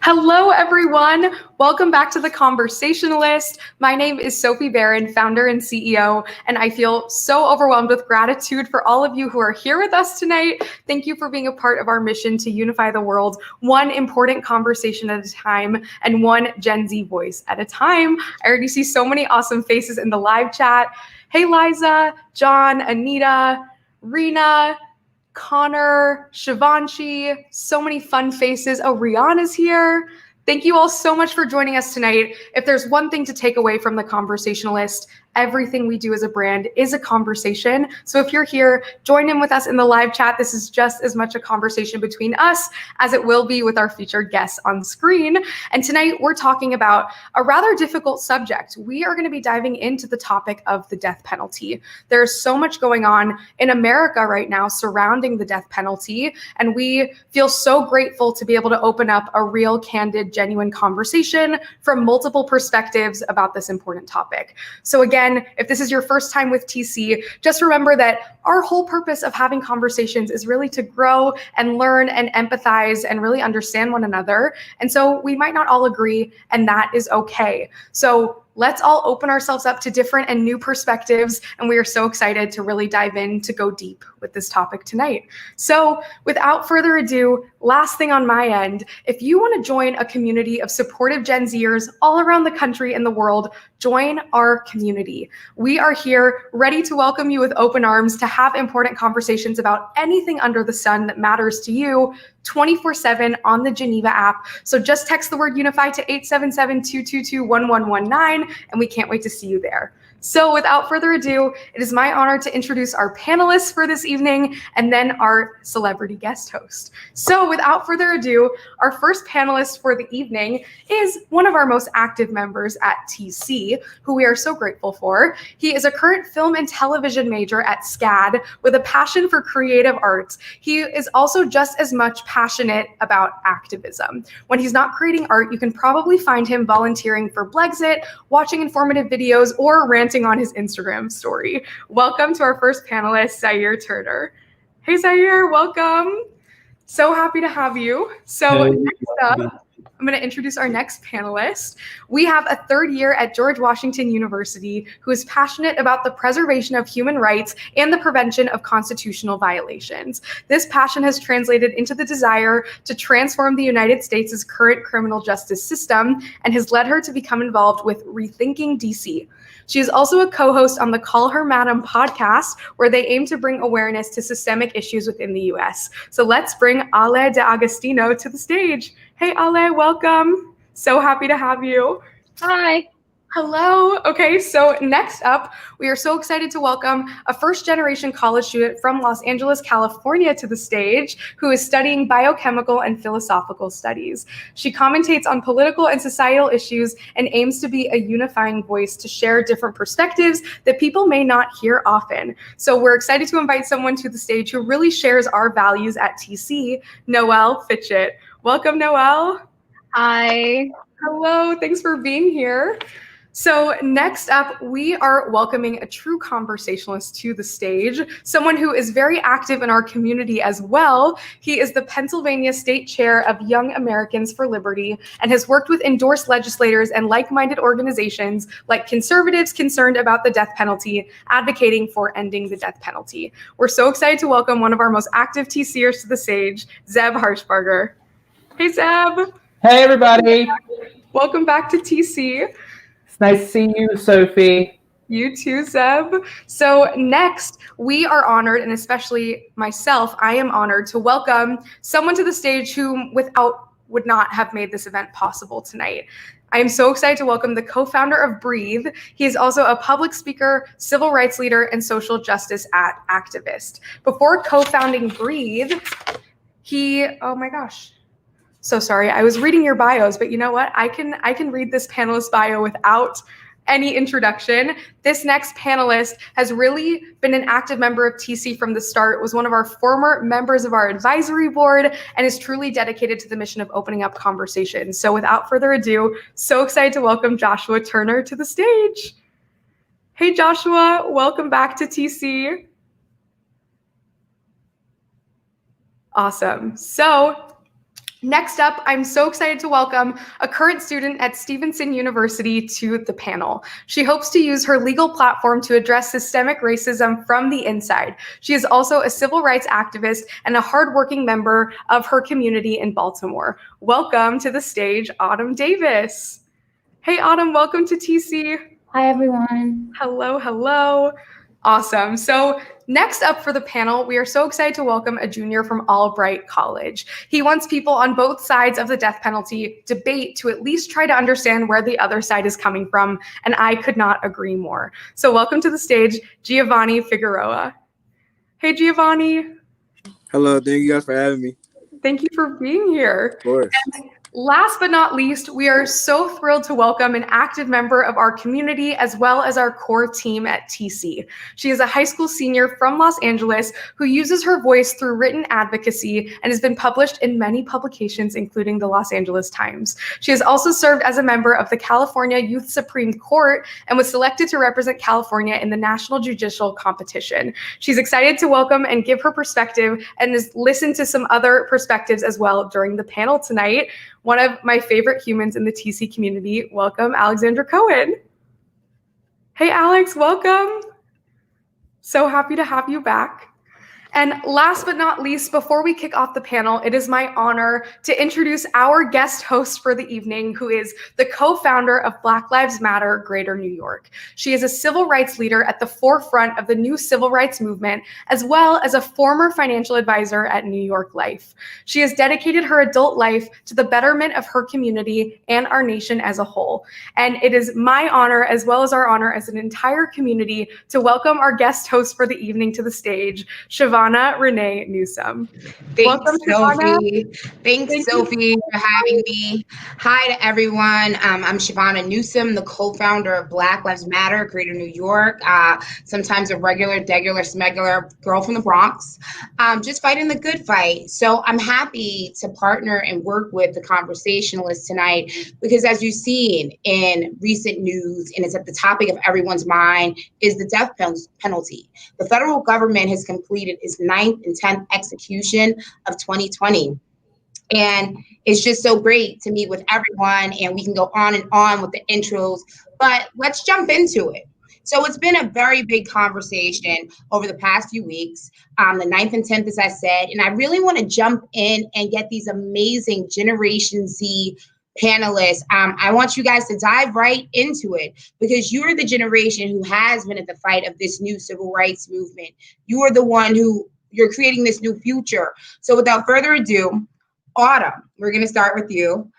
Hello, everyone. Welcome back to the Conversationalist. My name is Sophie Beren, founder and CEO, and I feel so overwhelmed with gratitude for all of you who are here with us tonight. Thank you for being a part of our mission to unify the world, one important conversation at a time and one Gen Z voice at a time. I already see so many awesome faces in the live chat. Hey, Liza, John, Anita, Rena, Connor, Giovanni, so many fun faces. Oh, Rihanna's here. Thank you all so much for joining us tonight. If there's one thing to take away from the Conversationalist, everything we do as a brand is a conversation. So if you're here, join in with us in the live chat. This is just as much a conversation between us as it will be with our featured guests on screen. And tonight we're talking about a rather difficult subject. We are going to be diving into the topic of the death penalty. There's so much going on in America right now surrounding the death penalty, and we feel so grateful to be able to open up a real, candid, genuine conversation from multiple perspectives about this important topic. So again, if this is your first time with TC, just remember that our whole purpose of having conversations is really to grow and learn and empathize and really understand one another. And so we might not all agree, and that is okay. So let's all open ourselves up to different and new perspectives, and we are so excited to really dive in to go deep with this topic tonight. So without further ado, last thing on my end, if you want to join a community of supportive Gen Zers all around the country and the world, join our community. We are here ready to welcome you with open arms to have important conversations about anything under the sun that matters to you 24/7 on the Geneva app. So just text the word unify to 877-222-1119, and we can't wait to see you there. So without further ado, it is my honor to introduce our panelists for this evening and then our celebrity guest host. So without further ado, our first panelist for the evening is one of our most active members at TC, who we are so grateful for. He is a current film and television major at SCAD with a passion for creative arts. He is also just as much passionate about activism. When he's not creating art, you can probably find him volunteering for Blexit, watching informative videos, or ranting on his Instagram story. Welcome to our first panelist, Zaire Turner. Hey, Zaire, welcome. So happy to have you. So next up, I'm going to introduce our next panelist. We have a third year at George Washington University who is passionate about the preservation of human rights and the prevention of constitutional violations. This passion has translated into the desire to transform the United States' current criminal justice system and has led her to become involved with Rethinking DC. She is also a co-host on the Call Her Madam podcast, where they aim to bring awareness to systemic issues within the US. So let's bring Ale De Agostino to the stage. Hey, Ale, welcome. So happy to have you. Hi. Hello. Okay, so next up, we are so excited to welcome a first-generation college student from Los Angeles, California to the stage who is studying biochemical and philosophical studies. She commentates on political and societal issues and aims to be a unifying voice to share different perspectives that people may not hear often. So we're excited to invite someone to the stage who really shares our values at TC, Noelle Fitchett. Welcome, Noelle. Hi. Hello, thanks for being here. So next up, we are welcoming a true conversationalist to the stage, someone who is very active in our community as well. He is the Pennsylvania State Chair of Young Americans for Liberty and has worked with endorsed legislators and like-minded organizations like conservatives concerned about the death penalty, advocating for ending the death penalty. We're so excited to welcome one of our most active TCers to the stage, Zeb Harshbarger. Hey, Zeb. Hey, everybody. Welcome back to TC. It's nice to see you, Sophie. You too, Zeb. So next, we are honored, and especially myself, I am honored to welcome someone to the stage who would not have made this event possible tonight. I am so excited to welcome the co-founder of Breathe. He is also a public speaker, civil rights leader, and social justice activist. Before co-founding Breathe, oh my gosh. So sorry, I was reading your bios, but you know what? I can read this panelist bio without any introduction. This next panelist has really been an active member of TC from the start, was one of our former members of our advisory board, and is truly dedicated to the mission of opening up conversations. So without further ado, so excited to welcome Joshua Turner to the stage. Hey, Joshua, welcome back to TC. Awesome. So Next up, I'm so excited to welcome a current student at Stevenson University to the panel. She hopes to use her legal platform to address systemic racism from the inside. She is also a civil rights activist and a hardworking member of her community in Baltimore. Welcome to the stage, Autumn Davis. Hey, Autumn, welcome to TC. Hi, everyone. Hello, hello. Awesome. So next up for the panel, we are so excited to welcome a junior from Albright College. He wants people on both sides of the death penalty debate to at least try to understand where the other side is coming from, and I could not agree more. So welcome to the stage, Giovanni Figueroa. Hey, Giovanni. Hello, thank you guys for having me. Thank you for being here. Of course. And last but not least, we are so thrilled to welcome an active member of our community as well as our core team at TC. She is a high school senior from Los Angeles who uses her voice through written advocacy and has been published in many publications, including the Los Angeles Times. She has also served as a member of the California Youth Supreme Court and was selected to represent California in the National Judicial Competition. She's excited to welcome and give her perspective and has listened to some other perspectives as well during the panel tonight. One of my favorite humans in the TC community. Welcome, Alexandra Cohen. Hey, Alex, welcome. So happy to have you back. And last but not least, before we kick off the panel, it is my honor to introduce our guest host for the evening, who is the co-founder of Black Lives Matter Greater New York. She is a civil rights leader at the forefront of the new civil rights movement, as well as a former financial advisor at New York Life. She has dedicated her adult life to the betterment of her community and our nation as a whole. And it is my honor, as well as our honor as an entire community, to welcome our guest host for the evening to the stage, Chivona Renée Newsome. Thanks, Sophie. Thank Thanks, Sophie, for having me. Hi to everyone. I'm Chivona Newsome, the co-founder of Black Lives Matter, Greater New York. Sometimes a regular, degular, smegular girl from the Bronx, just fighting the good fight. So I'm happy to partner and work with the Conversationalist tonight because, as you've seen in recent news, and it's at the topic of everyone's mind, is the death penalty. The federal government has completed its 9th and 10th execution of 2020. And it's just so great to meet with everyone, and we can go on and on with the intros, but let's jump into it. So it's been a very big conversation over the past few weeks, the 9th and 10th, as I said, and I really want to jump in and get these amazing Generation Z panelists. I want you guys to dive right into it because you're the generation who has been at the fight of this new civil rights movement. You are the one who you're creating this new future. So without further ado, Autumn, we're going to start with you.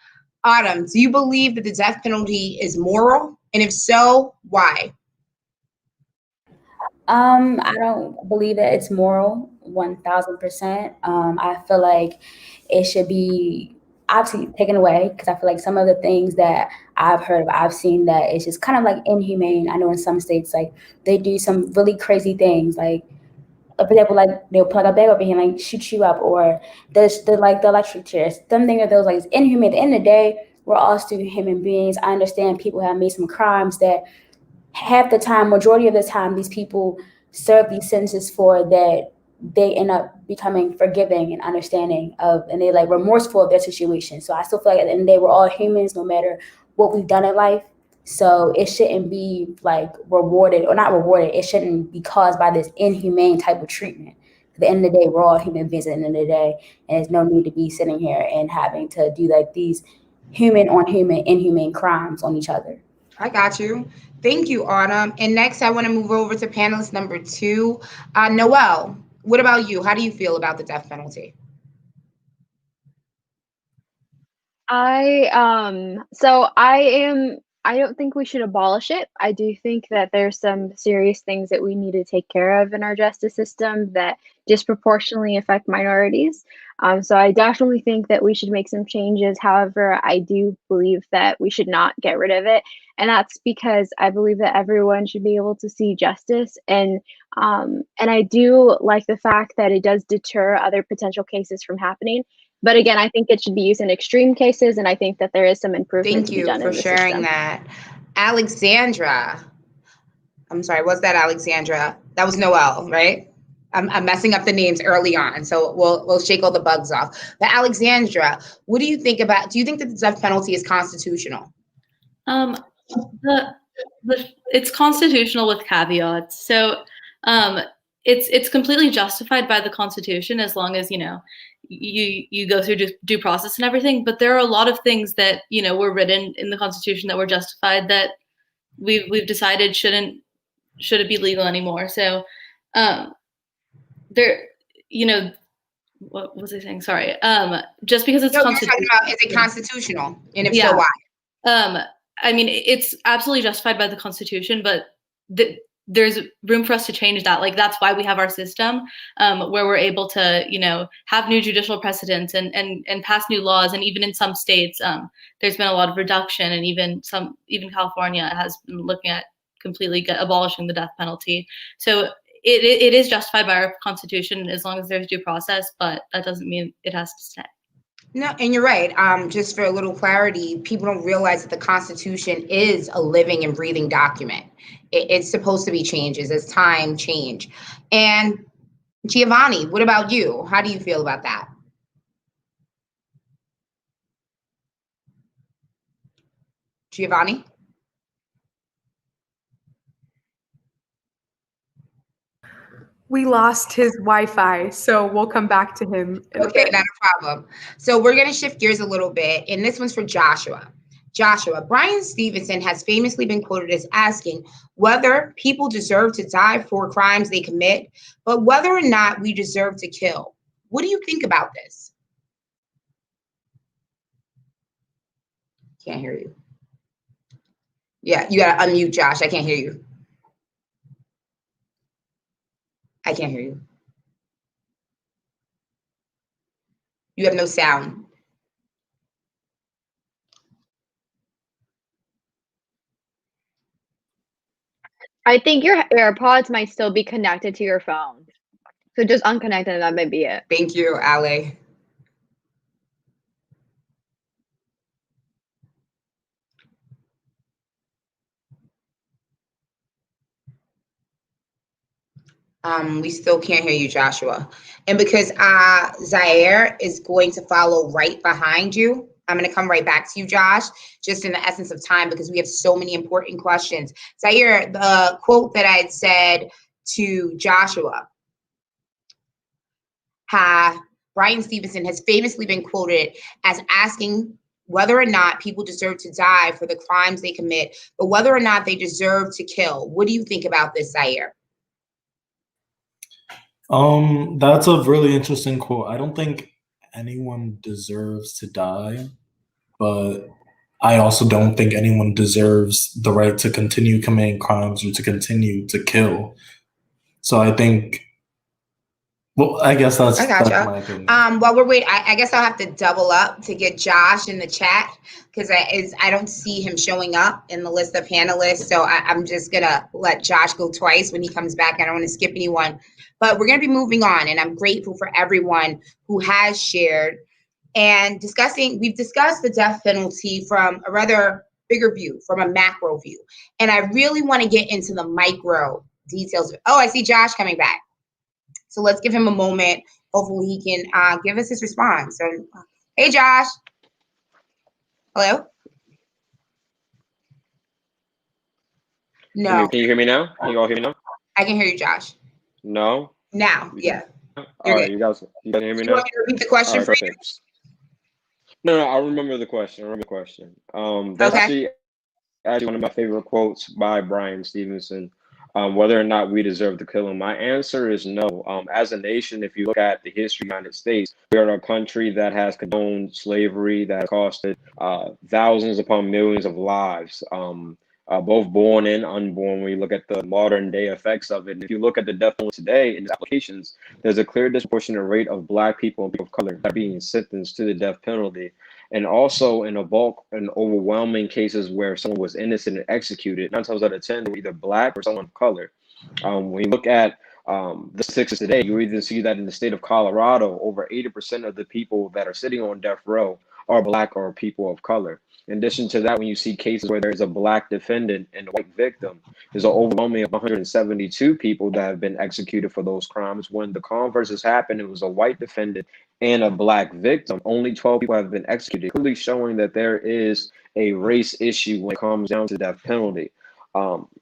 Autumn, do you believe that the death penalty is moral? And if so, why? I don't believe that it's moral 1000%. I feel like it should be obviously taken away because I feel like some of the things that I've heard of, I've seen that it's just kind of like inhumane. I know in some states, like they do some really crazy things, like for example, like they'll plug a bag over here and like shoot you up, or the electric chairs. Something of those, like, it's inhumane. At the end of the day, we're all still human beings. I understand people have made some crimes that half the time, majority of the time, these people serve these sentences for that they end up becoming forgiving and understanding of, and they're like remorseful of their situation. So I still feel like at the end of the day, we're all humans, no matter what we've done in life. So it shouldn't be like rewarded or not rewarded. It shouldn't be caused by this inhumane type of treatment. At the end of the day, we're all human beings at the end of the day, and there's no need to be sitting here and having to do like these human on human, inhumane crimes on each other. I got you. Thank you, Autumn. And next, I want to move over to panelist number 2, Noelle. What about you? How do you feel about the death penalty? I don't think we should abolish it. I do think that there's some serious things that we need to take care of in our justice system that disproportionately affect minorities. So I definitely think that we should make some changes. However, I do believe that we should not get rid of it. And that's because I believe that everyone should be able to see justice. And I do like the fact that it does deter other potential cases from happening. But again, I think it should be used in extreme cases, and I think that there is some improvement to be done in the system. Thank you for sharing that. Alexandra. I'm sorry, was that Alexandra? That was Noelle, right? I'm messing up the names early on, so we'll shake all the bugs off. But Alexandra, what do you think about? Do you think that the death penalty is constitutional? It's constitutional with caveats. So it's completely justified by the Constitution as long as you go through due process and everything. But there are a lot of things that were written in the Constitution that were justified that we've decided shouldn't be legal anymore. So there, what was I saying? Sorry. Just because it's constitutional. Is it constitutional? And if so, why? I mean, it's absolutely justified by the Constitution, but there's room for us to change that. Like, that's why we have our system, where we're able to, have new judicial precedents and pass new laws. And even in some states, there's been a lot of reduction, and even California has been looking at completely abolishing the death penalty. So it is justified by our Constitution as long as there's due process, but that doesn't mean it has to stay. No, and you're right. Just for a little clarity, people don't realize that the Constitution is a living and breathing document. It's supposed to be changes as time change. And Giovanni, what about you? How do you feel about that? Giovanni? We lost his Wi-Fi, so we'll come back to him. Okay, not a problem. So we're going to shift gears a little bit, and this one's for Joshua. Joshua, Bryan Stevenson has famously been quoted as asking whether people deserve to die for crimes they commit, but whether or not we deserve to kill. What do you think about this? Can't hear you. Yeah, you got to unmute, Josh. I can't hear you. I can't hear you. You have no sound. I think your AirPods might still be connected to your phone. So just unconnect and that might be it. Thank you, Ale. We still can't hear you, Joshua. And because Zaire is going to follow right behind you, I'm going to come right back to you, Josh, just in the essence of time, because we have so many important questions. Zaire, the quote that I had said to Joshua, Bryan Stevenson has famously been quoted as asking whether or not people deserve to die for the crimes they commit, but whether or not they deserve to kill. What do you think about this, Zaire? That's a really interesting quote. I don't think anyone deserves to die, but I also don't think anyone deserves the right to continue committing crimes or to continue to kill. So I think, well, I guess that's my opinion. While we're waiting, I guess I'll have to double up to get Josh in the chat because I don't see him showing up in the list of panelists. So I'm just going to let Josh go twice when he comes back. I don't want to skip anyone. But we're going to be moving on, and I'm grateful for everyone who has shared and we've discussed the death penalty from a rather bigger view, from a macro view. And I really want to get into the micro details. Oh, I see Josh coming back. So let's give him a moment. Hopefully he can give us his response. So, hey, Josh. Hello? No. Can you hear me now? Can you all hear me now? I can hear you, Josh. No? Now, yeah. All right, you guys hear me now? You want me to repeat the question for you? No, I remember the question. That's actually one of my favorite quotes by Bryan Stevenson. Whether or not we deserve to kill him. My answer is no. As a nation, if you look at the history of the United States, we are a country that has condoned slavery, that has costed thousands upon millions of lives, both born and unborn. When you look at the modern day effects of it, if you look at the death penalty today in its applications, there's a clear disproportionate rate of Black people and people of color that are being sentenced to the death penalty. And also in a bulk and overwhelming cases where someone was innocent and executed, 9 times out of 10, they were either Black or someone of color. When you look at the statistics today, you even see that in the state of Colorado, over 80% of the people that are sitting on death row are Black or people of color. In addition to that, when you see cases where there's a Black defendant and a white victim, there's an overwhelming of 172 people that have been executed for those crimes. When the converse has happened, it was a white defendant and a Black victim. Only 12 people have been executed, clearly showing that there is a race issue when it comes down to death penalty.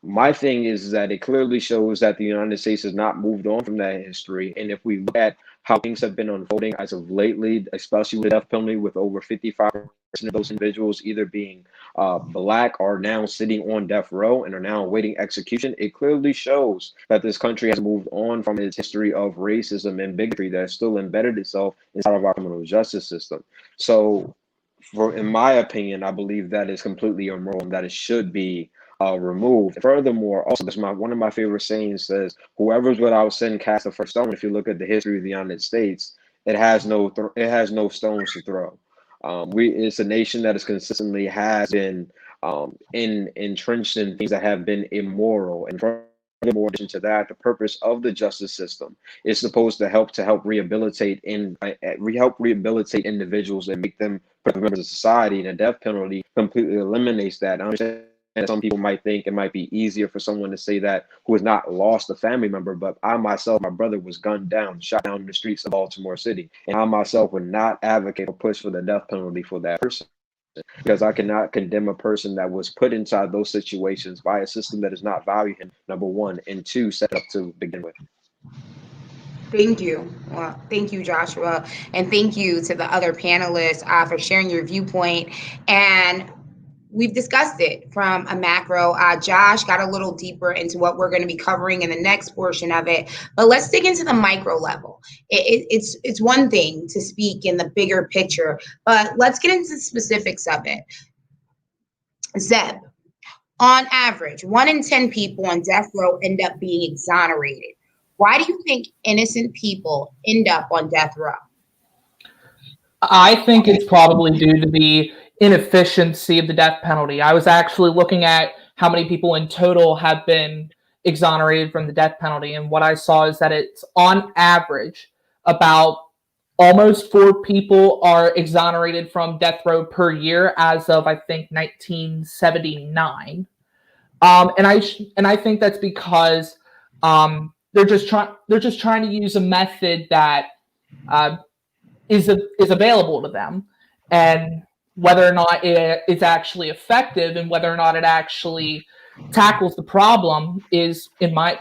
My thing is that it clearly shows that the United States has not moved on from that history. And if we look at how things have been unfolding as of lately, especially with the death penalty, with over 55% of those individuals either being Black or now sitting on death row and are now awaiting execution, it clearly shows that this country has moved on from its history of racism and bigotry that has still embedded itself inside of our criminal justice system. So, in my opinion, I believe that is completely immoral and that it should be removed. Furthermore, also, one of my favorite sayings says, "Whoever's without sin cast the first stone." If you look at the history of the United States, it has no stones to throw. It's a nation that has consistently has been entrenched in things that have been immoral. And furthermore, in addition to that, the purpose of the justice system is supposed to help rehabilitate individuals and make them members of society. And the death penalty completely eliminates that. I understand that some people might think it might be easier for someone to say that who has not lost a family member, but I myself, my brother was gunned down, shot down in the streets of Baltimore City, and I myself would not advocate or push for the death penalty for that person, because I cannot condemn a person that was put inside those situations by a system that does not value him, number one, and two, set up to begin with. Thank you. Well, thank you, Joshua. And thank you to the other panelists for sharing your viewpoint. And we've discussed it from a macro. Josh got a little deeper into what we're going to be covering in the next portion of it. But let's dig into the micro level. It's one thing to speak in the bigger picture, but let's get into the specifics of it. Zeb, on average, 1 in 10 people on death row end up being exonerated. Why do you think innocent people end up on death row? I think it's probably due to the inefficiency of the death penalty. I was actually looking at how many people in total have been exonerated from the death penalty, and what I saw is that it's on average about almost 4 people are exonerated from death row per year as of, I think, 1979. And I think that's because they're just trying to use a method that is available to them, and whether or not it's actually effective and whether or not it actually tackles the problem is, in my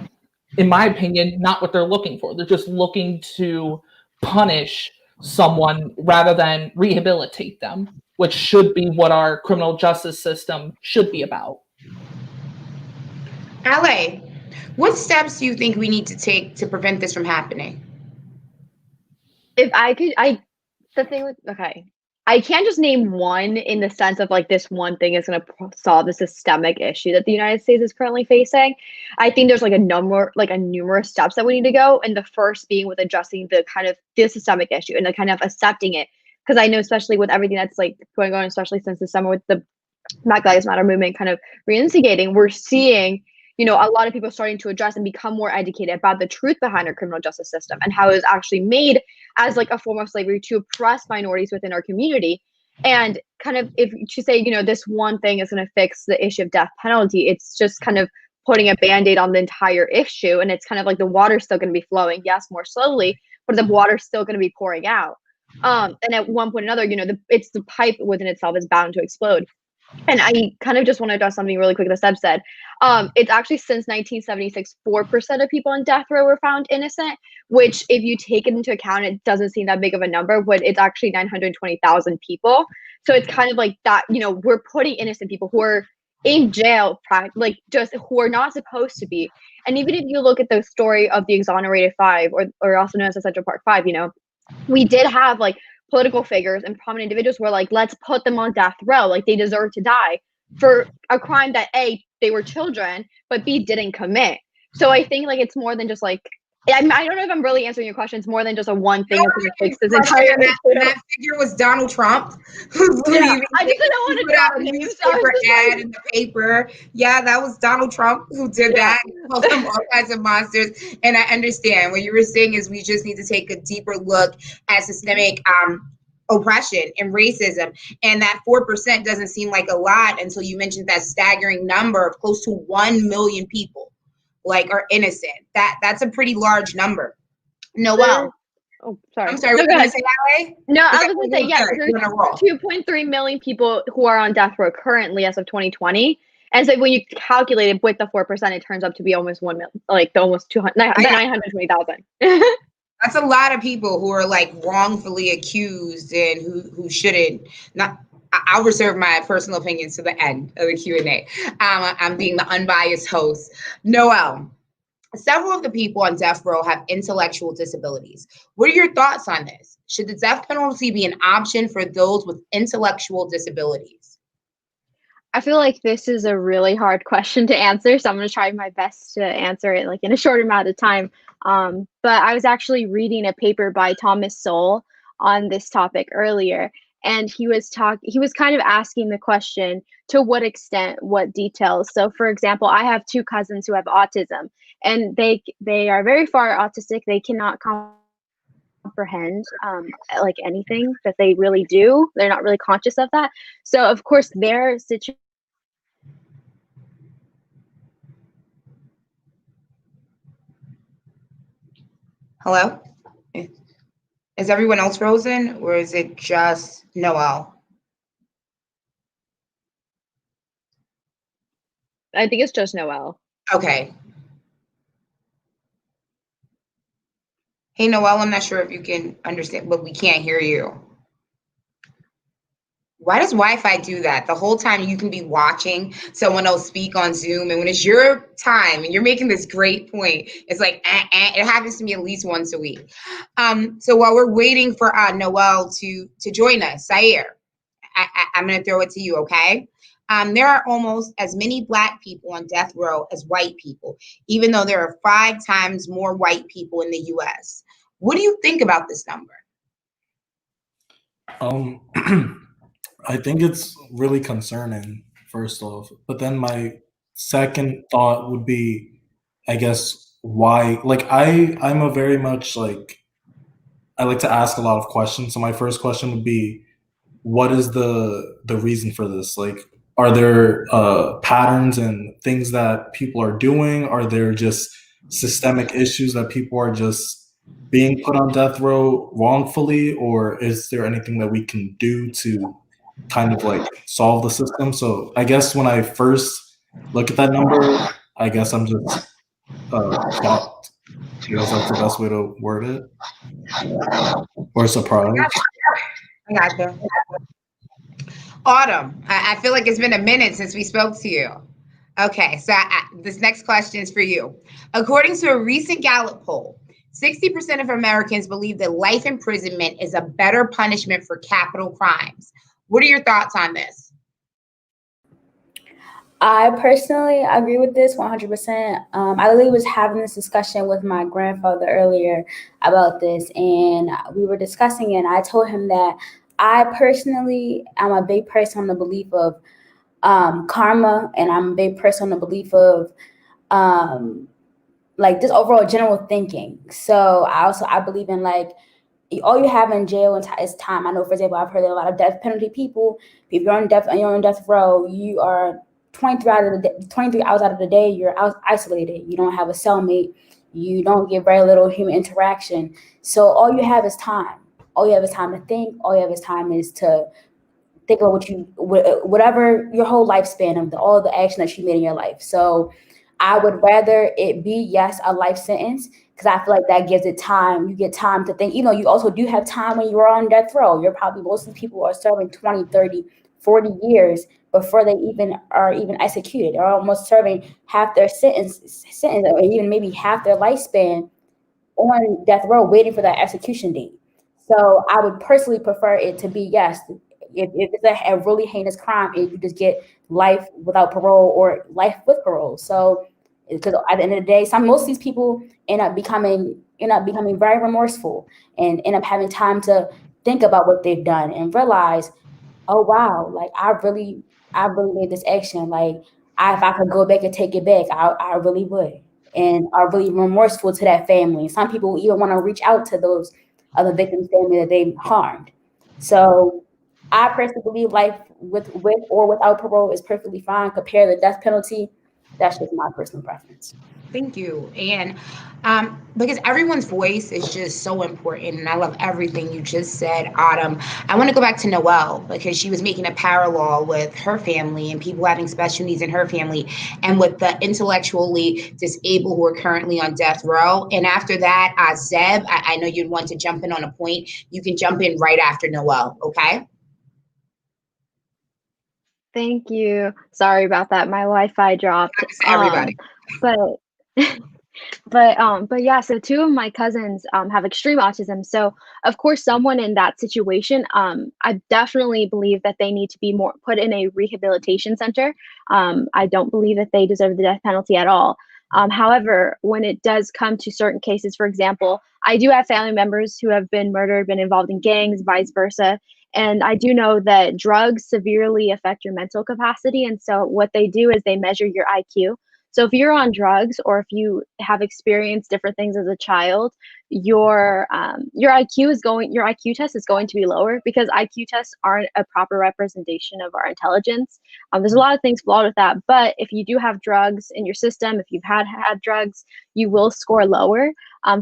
opinion, not what they're looking for. They're just looking to punish someone rather than rehabilitate them, which should be what our criminal justice system should be about. LA, what steps do you think we need to take to prevent this from happening? If I could, I can't just name one in the sense of like this one thing is going to solve the systemic issue that the United States is currently facing. I think there's numerous steps that we need to go. And the first being with addressing the systemic issue and the kind of accepting it. Because I know, especially with everything that's like going on, especially since the summer with the Black Lives Matter movement kind of reinstigating, we're seeing, a lot of people starting to address and become more educated about the truth behind our criminal justice system and how it was actually made as like a form of slavery to oppress minorities within our community. And kind of, if to say, this one thing is going to fix the issue of death penalty, it's just kind of putting a Band-Aid on the entire issue. And it's kind of like the water's still going to be flowing, yes, more slowly, but the water's still going to be pouring out. And at one point or another, it's the pipe within itself is bound to explode. And I kind of just want to address something really quick that Seb said. It's actually since 1976, 4% of people on death row were found innocent, which if you take it into account, it doesn't seem that big of a number, but it's actually 920,000 people. So it's kind of like that, we're putting innocent people who are in jail, like just who are not supposed to be. And even if you look at the story of the exonerated 5 or also known as the Central Park 5, we did have like political figures and prominent individuals were like, let's put them on death row. Like they deserve to die for a crime that A, they were children, but B, didn't commit. So I think like it's more than just like, I don't know if I'm really answering your question. It's more than just a one thing that's going to fix this entire issue. That figure was Donald Trump. I just don't want to drop a newspaper ad in the paper. Yeah, that was Donald Trump who did that. Called them all kinds of monsters. And I understand what you were saying is we just need to take a deeper look at systemic oppression and racism. And that 4% doesn't seem like a lot until you mentioned that staggering number of close to 1 million people like are innocent. That's a pretty large number. Noelle. Oh, sorry. I'm sorry, what did I say that way? No, I was going to say, yeah, there's You're on a roll. 2.3 million people who are on death row currently as of 2020. And so when you calculate it with the 4%, it turns up to be almost 1 million, like almost 920,000. That's a lot of people who are like wrongfully accused and who shouldn't. I'll reserve my personal opinions to the end of the Q&A. I'm being the unbiased host. Noelle, several of the people on death row have intellectual disabilities. What are your thoughts on this? Should the death penalty be an option for those with intellectual disabilities? I feel like this is a really hard question to answer, so I'm going to try my best to answer it like in a short amount of time. But I was actually reading a paper by Thomas Sowell on this topic earlier, and he was kind of asking the question, to what extent, what details. So for example, I have 2 cousins who have autism, and they are very far autistic. They cannot comprehend like anything that they really do. They're not really conscious of that. So of course their situation. Hello? Is everyone else frozen, or is it just Noelle? I think it's just Noelle. Okay. Hey, Noelle, I'm not sure if you can understand, but we can't hear you. Why does Wi-Fi do that? The whole time you can be watching someone else speak on Zoom, and when it's your time and you're making this great point, it's like, it happens to me at least once a week. So while we're waiting for Noelle to join us, Zaire, I'm going to throw it to you, okay? There are almost as many Black people on death row as white people, even though there are 5 times more white people in the U.S. What do you think about this number? I think it's really concerning, first off. But then my second thought would be, I guess, why? Like, I'm a very much like, I like to ask a lot of questions. So my first question would be, what is the reason for this? Like, are there patterns and things that people are doing? Are there just systemic issues that people are just being put on death row wrongfully? Or is there anything that we can do to kind of like solve the system? So I guess when I first look at that number, I guess I'm just shocked. I guess that's the best way to word it. Or surprised. I got you. Autumn, I feel like it's been a minute since we spoke to you. Okay, so this next question is for you. According to a recent Gallup poll, 60% of Americans believe that life imprisonment is a better punishment for capital crimes. What are your thoughts on this? I personally agree with this 100%. I literally was having this discussion with my grandfather earlier about this, and we were discussing it, and I told him that I personally am a big person on the belief of karma, and I'm a big person on the belief of like just overall general thinking. So I believe in like all you have in jail is time. I know, for example, I've heard that a lot of death penalty people, if you're on death row, you are 23 hours out of the day, you're isolated. You don't have a cellmate. You don't get very little human interaction. So all you have is time. All you have is time to think. All you have is time is to think about whatever your whole lifespan of all the action that you made in your life. So I would rather it be, yes, a life sentence, because I feel like that gives it time. You get time to think. You know, you also do have time when you're on death row. Most of the people are serving 20, 30, 40 years before they are executed. They're almost serving half their sentence, or even maybe half their lifespan on death row waiting for that execution date. So I would personally prefer it to be, yes, if it's a really heinous crime, you just get life without parole or life with parole. So, because at the end of the day, most of these people end up becoming very remorseful and end up having time to think about what they've done and realize, oh wow, like I really made this action. Like if I could go back and take it back, I really would, and are really remorseful to that family. Some people even want to reach out to those other victims' family that they harmed. So I personally believe life with or without parole is perfectly fine. Compare the death penalty. That's just my personal preference. Thank you. And because everyone's voice is just so important, and I love everything you just said, Autumn. I want to go back to Noelle because she was making a parallel with her family and people having special needs in her family and with the intellectually disabled who are currently on death row. And after that, Zeb, I know you'd want to jump in on a point. You can jump in right after Noelle, okay? Thank you. Sorry about that. My Wi-Fi dropped. Everybody. But but yeah, so two of my cousins have extreme autism. So of course, someone in that situation, I definitely believe that they need to be more put in a rehabilitation center. I don't believe that they deserve the death penalty at all. However, when it does come to certain cases, for example, I do have family members who have been murdered, been involved in gangs, vice versa. And I do know that drugs severely affect your mental capacity. And so what they do is they measure your IQ. So if you're on drugs or if you have experienced different things as a child, your IQ test is going to be lower because IQ tests aren't a proper representation of our intelligence. There's a lot of things flawed with that, but if you do have drugs in your system, if you've had drugs, you will score lower.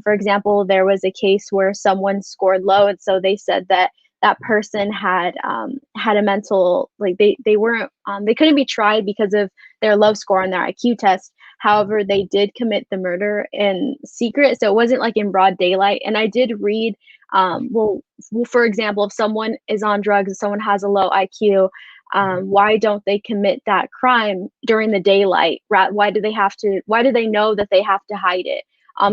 For example, there was a case where someone scored low, and so they said that that person had a mental, like they weren't they couldn't be tried because of their low score on their IQ test. However, they did commit the murder in secret, so it wasn't like in broad daylight. And I did read, well, for example, if someone is on drugs and someone has a low IQ, why don't they commit that crime during the daylight? Why do they know that they have to hide it?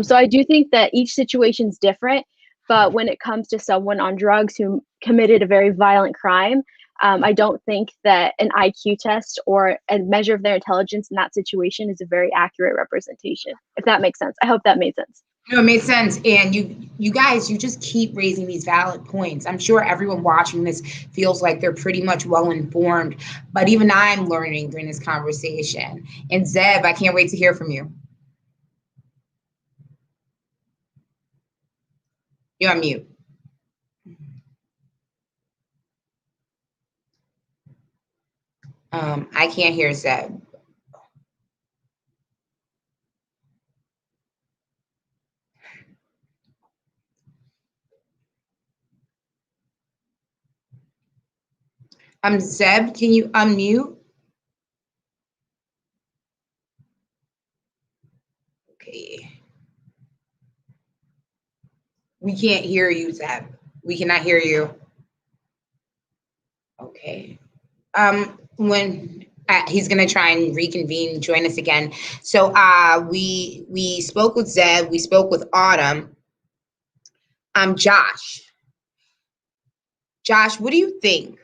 So I do think that each situation is different. But when it comes to someone on drugs who committed a very violent crime, I don't think that an IQ test or a measure of their intelligence in that situation is a very accurate representation, if that makes sense. I hope that made sense. No, it made sense. And you guys, you just keep raising these valid points. I'm sure everyone watching this feels like they're pretty much well informed, but even I'm learning during this conversation. And Zeb, I can't wait to hear from you. You're on mute. I can't hear Zeb. Zeb, can you unmute? Okay. We can't hear you, Zeb. We cannot hear you. Okay. When he's gonna try and reconvene, join us again. So we spoke with Zeb, we spoke with Autumn. Josh. Josh, what do you think?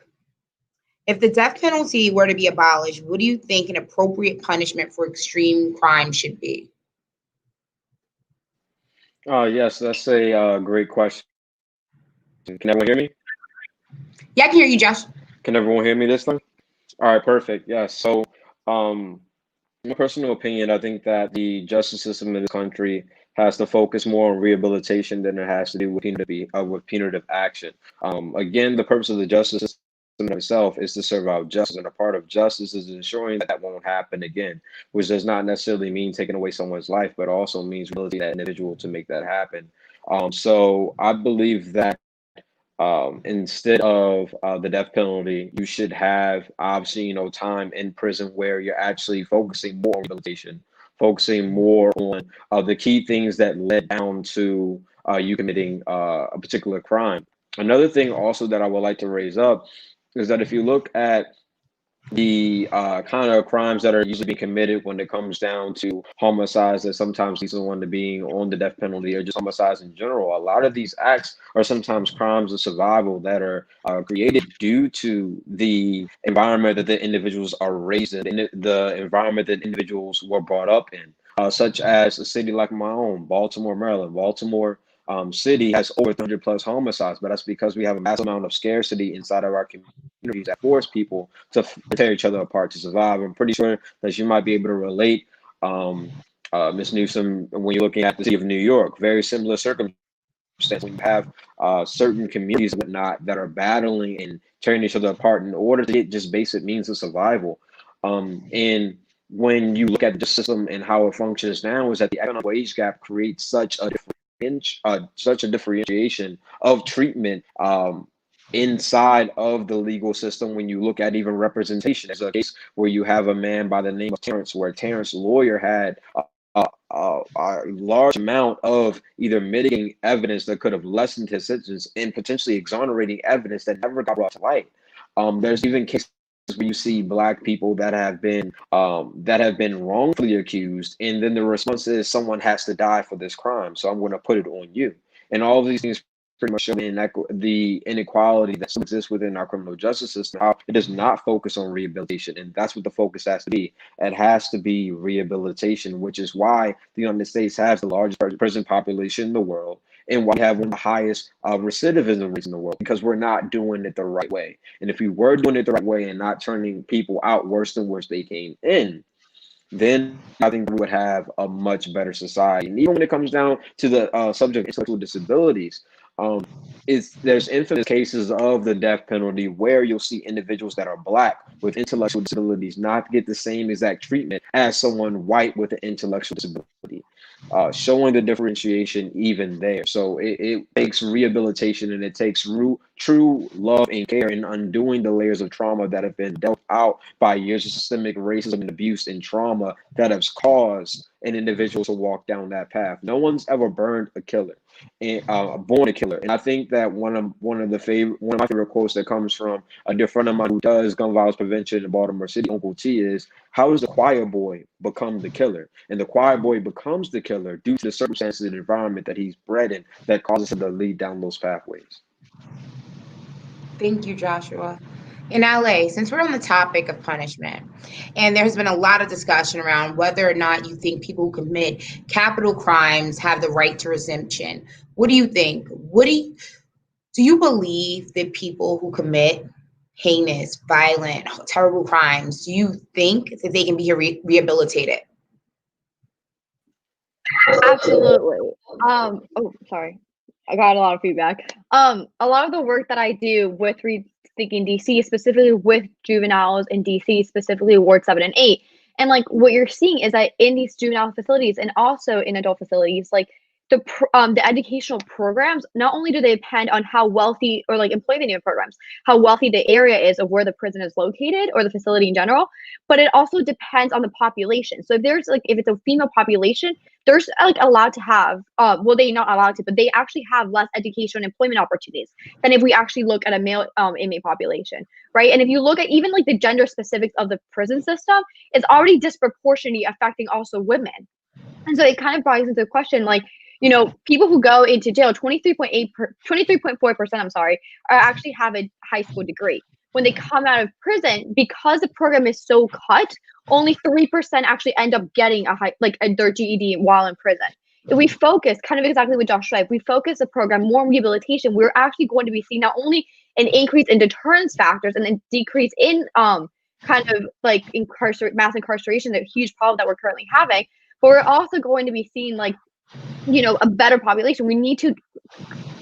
If the death penalty were to be abolished, what do you think an appropriate punishment for extreme crime should be? Yes, that's a great question. Can everyone hear me? Yeah, I can hear you, Josh. Can everyone hear me this time? All right, perfect. Yeah. So, my personal opinion, I think that the justice system in this country has to focus more on rehabilitation than it has to do with punitive action. Again, the purpose of the justice system itself is to serve out justice, and a part of justice is ensuring that won't happen again, which does not necessarily mean taking away someone's life, but also means rehabilitating that individual to make that happen. So I believe that instead of the death penalty, you should have obviously, time in prison where you're actually focusing more on rehabilitation, focusing more on the key things that led down to you committing a particular crime. Another thing also that I would like to raise up is that if you look at the kind of crimes that are usually being committed when it comes down to homicides that sometimes leads someone to being on the death penalty or just homicides in general, a lot of these acts are sometimes crimes of survival that are created due to the environment that the individuals are raised in, the environment that individuals were brought up in, such as a city like my own, Baltimore, Maryland. Baltimore city has over 300 plus homicides, but that's because we have a massive amount of scarcity inside of our communities that force people to tear each other apart to survive. I'm pretty sure that you might be able to relate, Ms. Newsome, when you're looking at the city of New York, very similar circumstances when you have certain communities and whatnot that are battling and tearing each other apart in order to get just basic means of survival. And when you look at the system and how it functions now, is that the economic wage gap creates such a differentiation of treatment inside of the legal system. When you look at even representation, there's a case where you have a man by the name of Terrence, where Terrence's lawyer had a large amount of either mitigating evidence that could have lessened his sentence and potentially exonerating evidence that never got brought to light. There's even cases where you see Black people that have been wrongfully accused, and then the response is someone has to die for this crime, so I'm going to put it on you. And all of these things pretty much show the inequality that exists within our criminal justice system, how it does not focus on rehabilitation. And that's what the focus has to be. It has to be rehabilitation, which is why the United States has the largest prison population in the world, and why we have one of the highest recidivism rates in the world, because we're not doing it the right way. And if we were doing it the right way and not turning people out worse than worse they came in, then I think we would have a much better society. And even when it comes down to the subject of intellectual disabilities, there's infamous cases of the death penalty where you'll see individuals that are Black with intellectual disabilities not get the same exact treatment as someone white with an intellectual disability, showing the differentiation even there. So it takes rehabilitation, and it takes true love and care in undoing the layers of trauma that have been dealt out by years of systemic racism and abuse and trauma that has caused an individual to walk down that path. No one's ever burned a killer and born a killer. And I think that one of my favorite quotes that comes from a dear friend of mine who does gun violence prevention in Baltimore City, Uncle T, is, how does the choir boy become the killer? And the choir boy becomes the killer due to the circumstances and environment that he's bred in that causes him to lead down those pathways. Thank you, Joshua. In LA, since we're on the topic of punishment, and there's been a lot of discussion around whether or not you think people who commit capital crimes have the right to exemption, what do you think? Do you believe that people who commit heinous, violent, terrible crimes, do you think that they can be rehabilitated? Absolutely. Oh, sorry. I got a lot of feedback. A lot of the work that I do with Rethinking DC, specifically with juveniles in DC, specifically Ward 7 and 8. And like what you're seeing is that in these juvenile facilities and also in adult facilities, like the educational programs, not only do they depend on how wealthy, or like employment union programs, how wealthy the area is of where the prison is located or the facility in general, but it also depends on the population. So if it's a female population, they're like allowed to have, well, they're not allowed to, but they actually have less education and employment opportunities than if we actually look at a male inmate population, right? And if you look at even like the gender specifics of the prison system, it's already disproportionately affecting also women. And so it kind of brings into the question, like, people who go into jail, 23.4%, I'm sorry, are actually have a high school degree. When they come out of prison, because the program is so cut, only 3% actually end up getting their GED while in prison. If we focus, kind of exactly what Josh said, if we focus the program more on rehabilitation, we're actually going to be seeing not only an increase in deterrence factors and a decrease in kind of like mass incarceration, the huge problem that we're currently having, but we're also going to be seeing like, a better population. We need to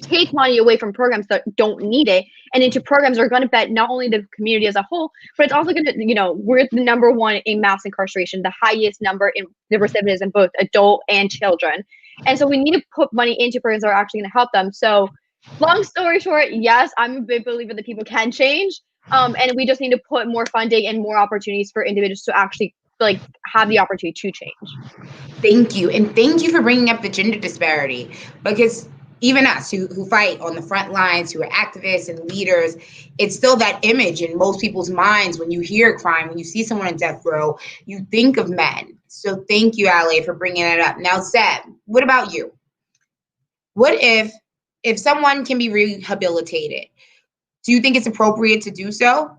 take money away from programs that don't need it and into programs that are going to benefit not only the community as a whole, but it's also going to, we're the number one in mass incarceration, the highest number in the recidivism, both adult and children. And so we need to put money into programs that are actually going to help them. So long story short, yes, I'm a big believer that people can change. And we just need to put more funding and more opportunities for individuals to actually have the opportunity to change. Thank you. And thank you for bringing up the gender disparity, because even us who fight on the front lines, who are activists and leaders, it's still that image in most people's minds. When you hear crime, when you see someone on death row, you think of men. So thank you, Ale, for bringing it up. Now, Seb, what about you? What if someone can be rehabilitated? Do you think it's appropriate to do so?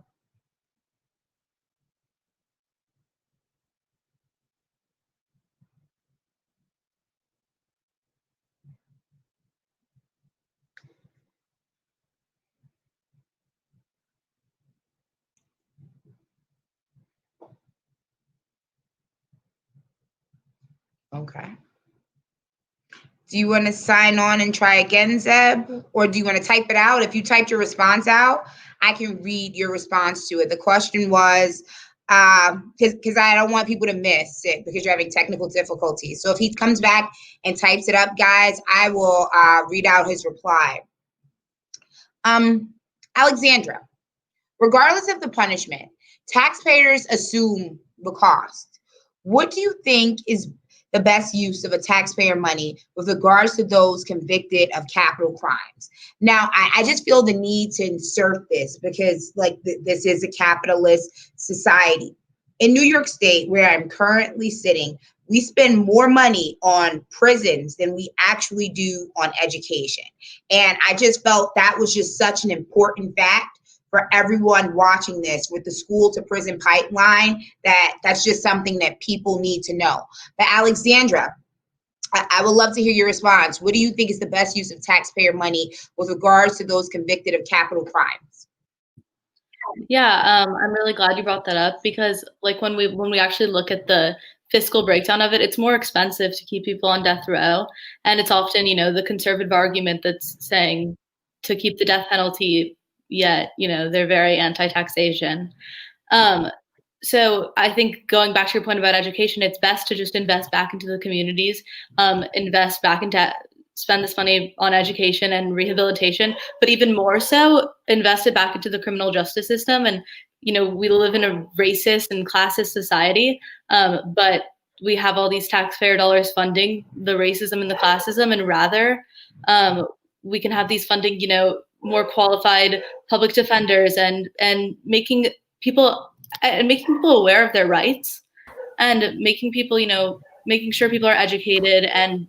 Okay. Do you want to sign on and try again, Zeb? Or do you want to type it out? If you typed your response out, I can read your response to it. The question was, because I don't want people to miss it because you're having technical difficulties. So if he comes back and types it up, guys, I will read out his reply. Alexandra, regardless of the punishment, taxpayers assume the cost. What do you think is the best use of a taxpayer money with regards to those convicted of capital crimes? Now, I just feel the need to insert this because this is a capitalist society. In New York State, where I'm currently sitting, we spend more money on prisons than we actually do on education. And I just felt that was just such an important fact for everyone watching this with the school to prison pipeline, that's just something that people need to know. But Alexandra, I would love to hear your response. What do you think is the best use of taxpayer money with regards to those convicted of capital crimes? Yeah, I'm really glad you brought that up because when we actually look at the fiscal breakdown of it, it's more expensive to keep people on death row. And it's often, the conservative argument that's saying to keep the death penalty, yet, they're very anti-taxation. So I think going back to your point about education, it's best to just invest back into the communities, spend this money on education and rehabilitation, but even more so, invest it back into the criminal justice system. And, we live in a racist and classist society, but we have all these taxpayer dollars funding the racism and the classism, and rather we can have these funding, more qualified public defenders and making people aware of their rights and making sure people are educated and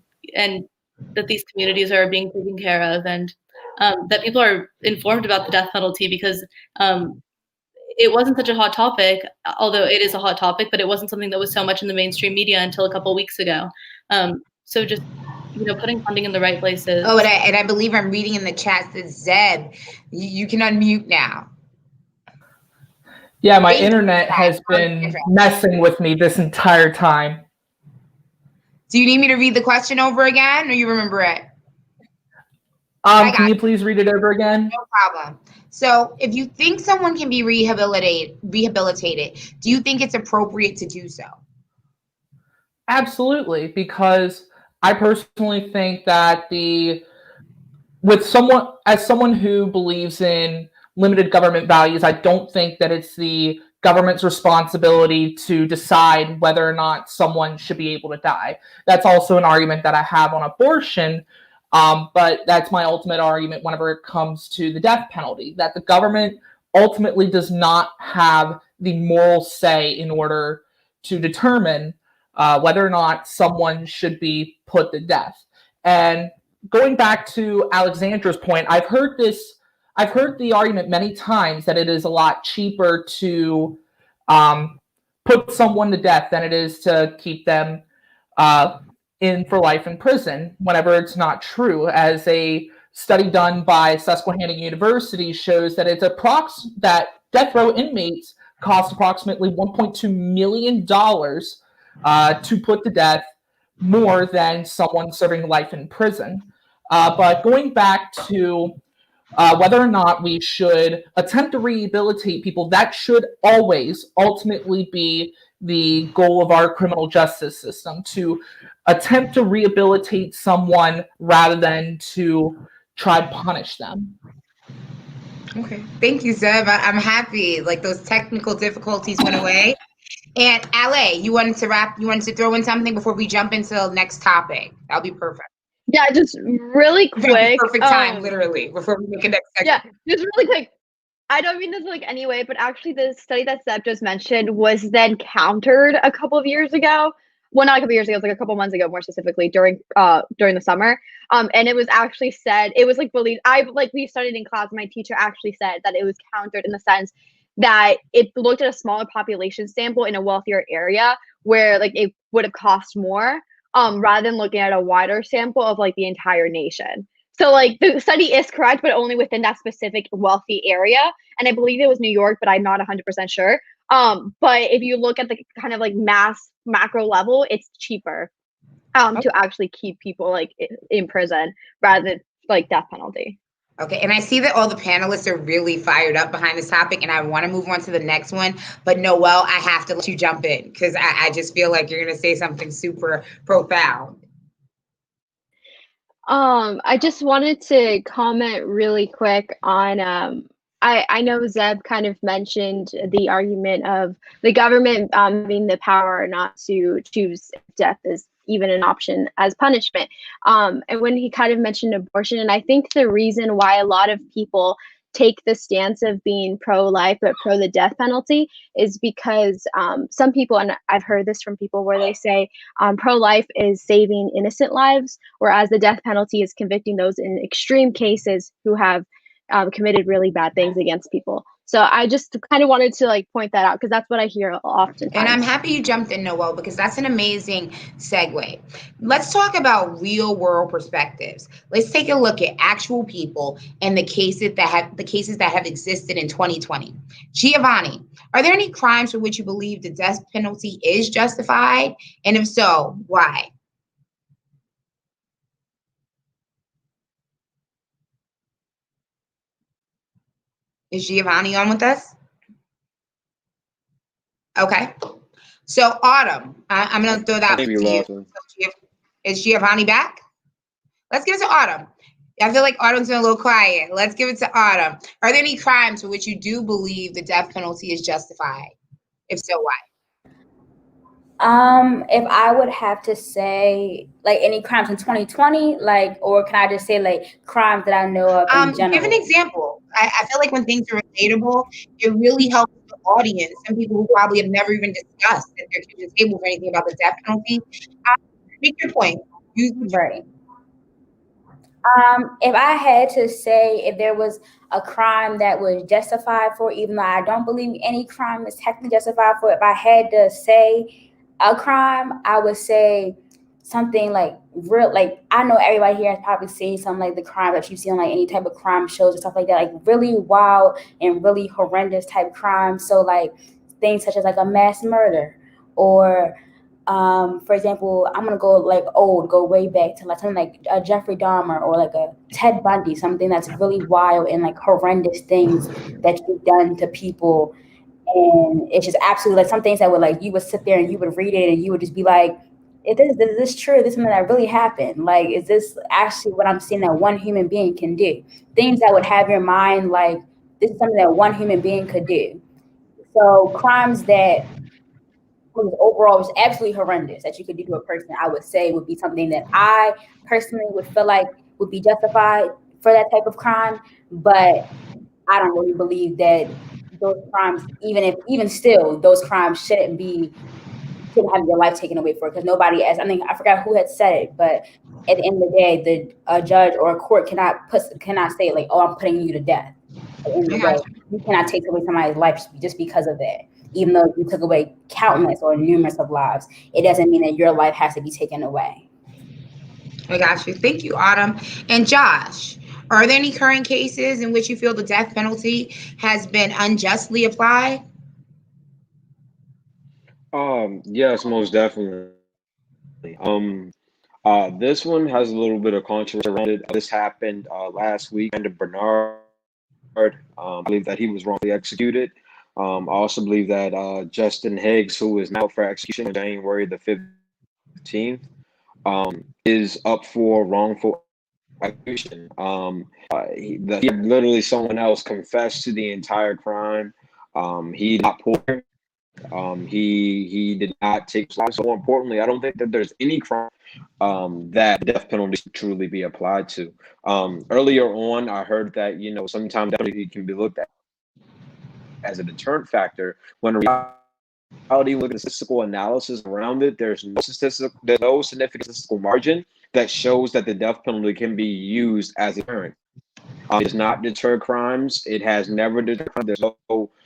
that these communities are being taken care of and that people are informed about the death penalty because it wasn't such a hot topic, although it is a hot topic, but it wasn't something that was so much in the mainstream media until a couple weeks ago. So just putting funding in the right places. Oh, and I believe I'm reading in the chat that Zeb, you can unmute now. Yeah, my internet has been messing with me this entire time. Do you need me to read the question over again, or you remember it? Can you please read it over again? No problem. So, if you think someone can be rehabilitated, do you think it's appropriate to do so? Absolutely, because I personally think that as someone who believes in limited government values, I don't think that it's the government's responsibility to decide whether or not someone should be able to die. That's also an argument that I have on abortion, but that's my ultimate argument whenever it comes to the death penalty, that the government ultimately does not have the moral say in order to determine whether or not someone should be put to death. And going back to Alexandra's point, I've heard the argument many times that it is a lot cheaper to put someone to death than it is to keep them in for life in prison, whenever it's not true. As a study done by Susquehanna University shows that that death row inmates cost approximately $1.2 million to put to death, more than someone serving life in prison. But going back to whether or not we should attempt to rehabilitate people, that should always ultimately be the goal of our criminal justice system, to attempt to rehabilitate someone rather than to try to punish them. Okay, thank you, Zeb. I'm happy. Those technical difficulties went away. And LA, you wanted to throw in something before we jump into the next topic? That'll be perfect. Yeah, just really quick. Perfect time, literally, before we make a next section. Yeah, just really quick. I don't mean this anyway, but actually the study that Zeb just mentioned was then countered a couple of years ago. Well, not a couple of years ago, it was a couple months ago, more specifically during the summer. And it was actually said, it was believed. We studied in class. My teacher actually said that it was countered in the sense that it looked at a smaller population sample in a wealthier area where it would have cost more, rather than looking at a wider sample of the entire nation. So the study is correct, but only within that specific wealthy area. And I believe it was New York, but I'm not 100% sure. But if you look at the kind of mass macro level, it's cheaper. to actually keep people like in prison rather than like death penalty. Okay, and I see that all the panelists are really fired up behind this topic, and I want to move on to the next one. But Noelle, I have to let you jump in because I just feel like you're going to say something super profound. I just wanted to comment really quick on I know Zeb kind of mentioned the argument of the government having the power not to choose if death is even an option as punishment. And when he kind of mentioned abortion, and I think the reason why a lot of people take the stance of being pro-life but pro the death penalty is because some people, and I've heard this from people where they say pro-life is saving innocent lives, whereas the death penalty is convicting those in extreme cases who have committed really bad things against people. So I just kind of wanted to like point that out because that's what I hear often. And I'm happy you jumped in, Noelle, because that's an amazing segue. Let's talk about real world perspectives. Let's take a look at actual people and the cases that have existed in 2020. Giovanni, are there any crimes for which you believe the death penalty is justified? And if so, why? Is Giovanni on with us? Okay. So Autumn, I'm going to throw that to you. So, is Giovanni back? Let's give it to Autumn. I feel like Autumn's been a little quiet. Let's give it to Autumn. Are there any crimes for which you do believe the death penalty is justified? If so, why? If I would have to say, like, any crimes in 2020, like, or can I just say, like, crimes that I know of in general? Give an example. I feel like when things are relatable, it really helps the audience. Some people who probably have never even discussed at their kitchen table or anything about the death penalty. Make your point. Right. If I had to say if there was a crime that was justified for, even though I don't believe any crime is technically justified for, if I had to say a crime, I would say something like real, like I know everybody here has probably seen some like the crime that you see on like any type of crime shows or stuff like that, like really wild and really horrendous type crimes. So like things such as like a mass murder or for example, I'm gonna go way back to like something like a Jeffrey Dahmer or like a Ted Bundy, something that's really wild and like horrendous things that you've done to people. And it's just absolutely like some things that would like, you would sit there and you would read it and you would just be like, is this true? Is this something that really happened? Like, is this actually what I'm seeing that one human being can do? Things that would have your mind like, this is something that one human being could do. So crimes that overall was absolutely horrendous that you could do to a person, I would say would be something that I personally would feel like would be justified for that type of crime. But I don't really believe that those crimes, even still, those crimes shouldn't have your life taken away for it, because nobody, as I forgot who had said it, but at the end of the day, a judge or a court cannot say like, oh, I'm putting you to death. At the end of the day, you cannot take away somebody's life just because of that. Even though you took away countless or numerous of lives, it doesn't mean that your life has to be taken away. I got you. Thank you, Autumn. And Josh, are there any current cases in which you feel the death penalty has been unjustly applied? Yes, most definitely. This one has a little bit of controversy around it. This happened last week under Bernard. I believe that he was wrongly executed. I also believe that Justin Higgs, who is now for execution on January the 15th, is up for wrongful execution. Literally someone else confessed to the entire crime. He did not poor. He did not take life. So more importantly, I don't think that there's any crime that the death penalty should truly be applied to. Earlier on, I heard that sometimes death penalty can be looked at as a deterrent factor, when in reality, look at the statistical analysis around it, there's no significant statistical margin that shows that the death penalty can be used as a deterrent. It does not deter crimes. It has never deterred crimes. There's no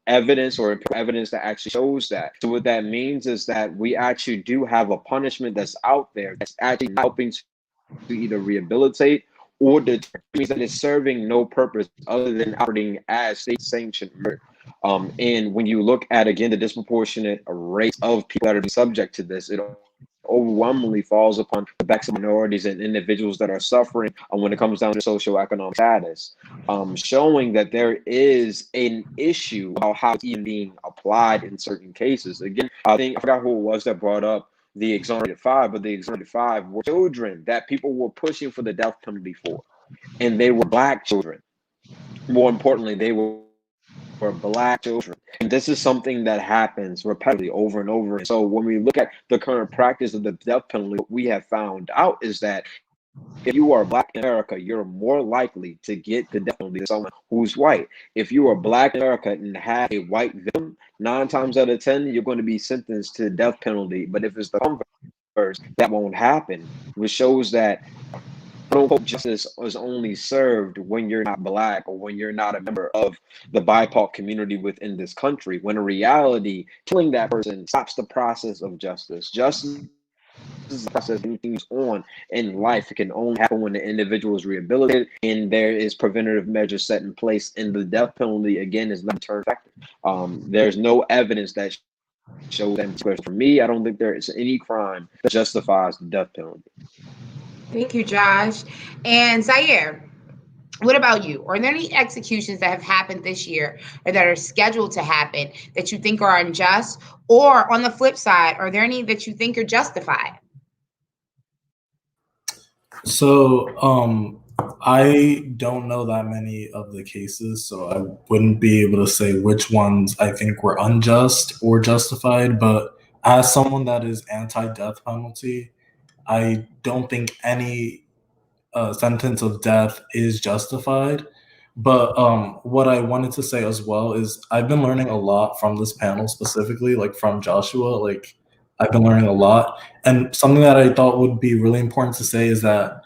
evidence or evidence that actually shows that. So what that means is that we actually do have a punishment that's out there that's actually helping to either rehabilitate or deter. It means that it's serving no purpose other than operating as state-sanctioned murder. And when you look at, again, the disproportionate rates of people that are subject to this, it overwhelmingly falls upon the backs of minorities and individuals that are suffering when it comes down to socioeconomic status, showing that there is an issue about how it's even being applied in certain cases. Again, I forgot who it was that brought up the exonerated five, but the exonerated five were children that people were pushing for the death penalty for, and they were Black children. More importantly, they were Black children. And this is something that happens repetitively over and over. And so when we look at the current practice of the death penalty, what we have found out is that if you are Black in America, you're more likely to get the death penalty than someone who's white. If you are Black in America and have a white victim, 9 times out of 10, you're going to be sentenced to the death penalty. But if it's the converse, that won't happen, which shows that quote-unquote justice is only served when you're not Black or when you're not a member of the BIPOC community within this country, when in reality, killing that person stops the process of justice. Justice is the process of things on in life. It can only happen when the individual is rehabilitated and there is preventative measures set in place, and the death penalty, again, is not turned effective. There's no evidence that shows that. For me, I don't think there is any crime that justifies the death penalty. Thank you, Josh. And Zaire, what about you? Are there any executions that have happened this year or that are scheduled to happen that you think are unjust? Or on the flip side, are there any that you think are justified? So I don't know that many of the cases, so I wouldn't be able to say which ones I think were unjust or justified. But as someone that is anti-death penalty, I don't think any sentence of death is justified. But what I wanted to say as well is I've been learning a lot from this panel, specifically like from Joshua. Like I've been learning a lot. And something that I thought would be really important to say is that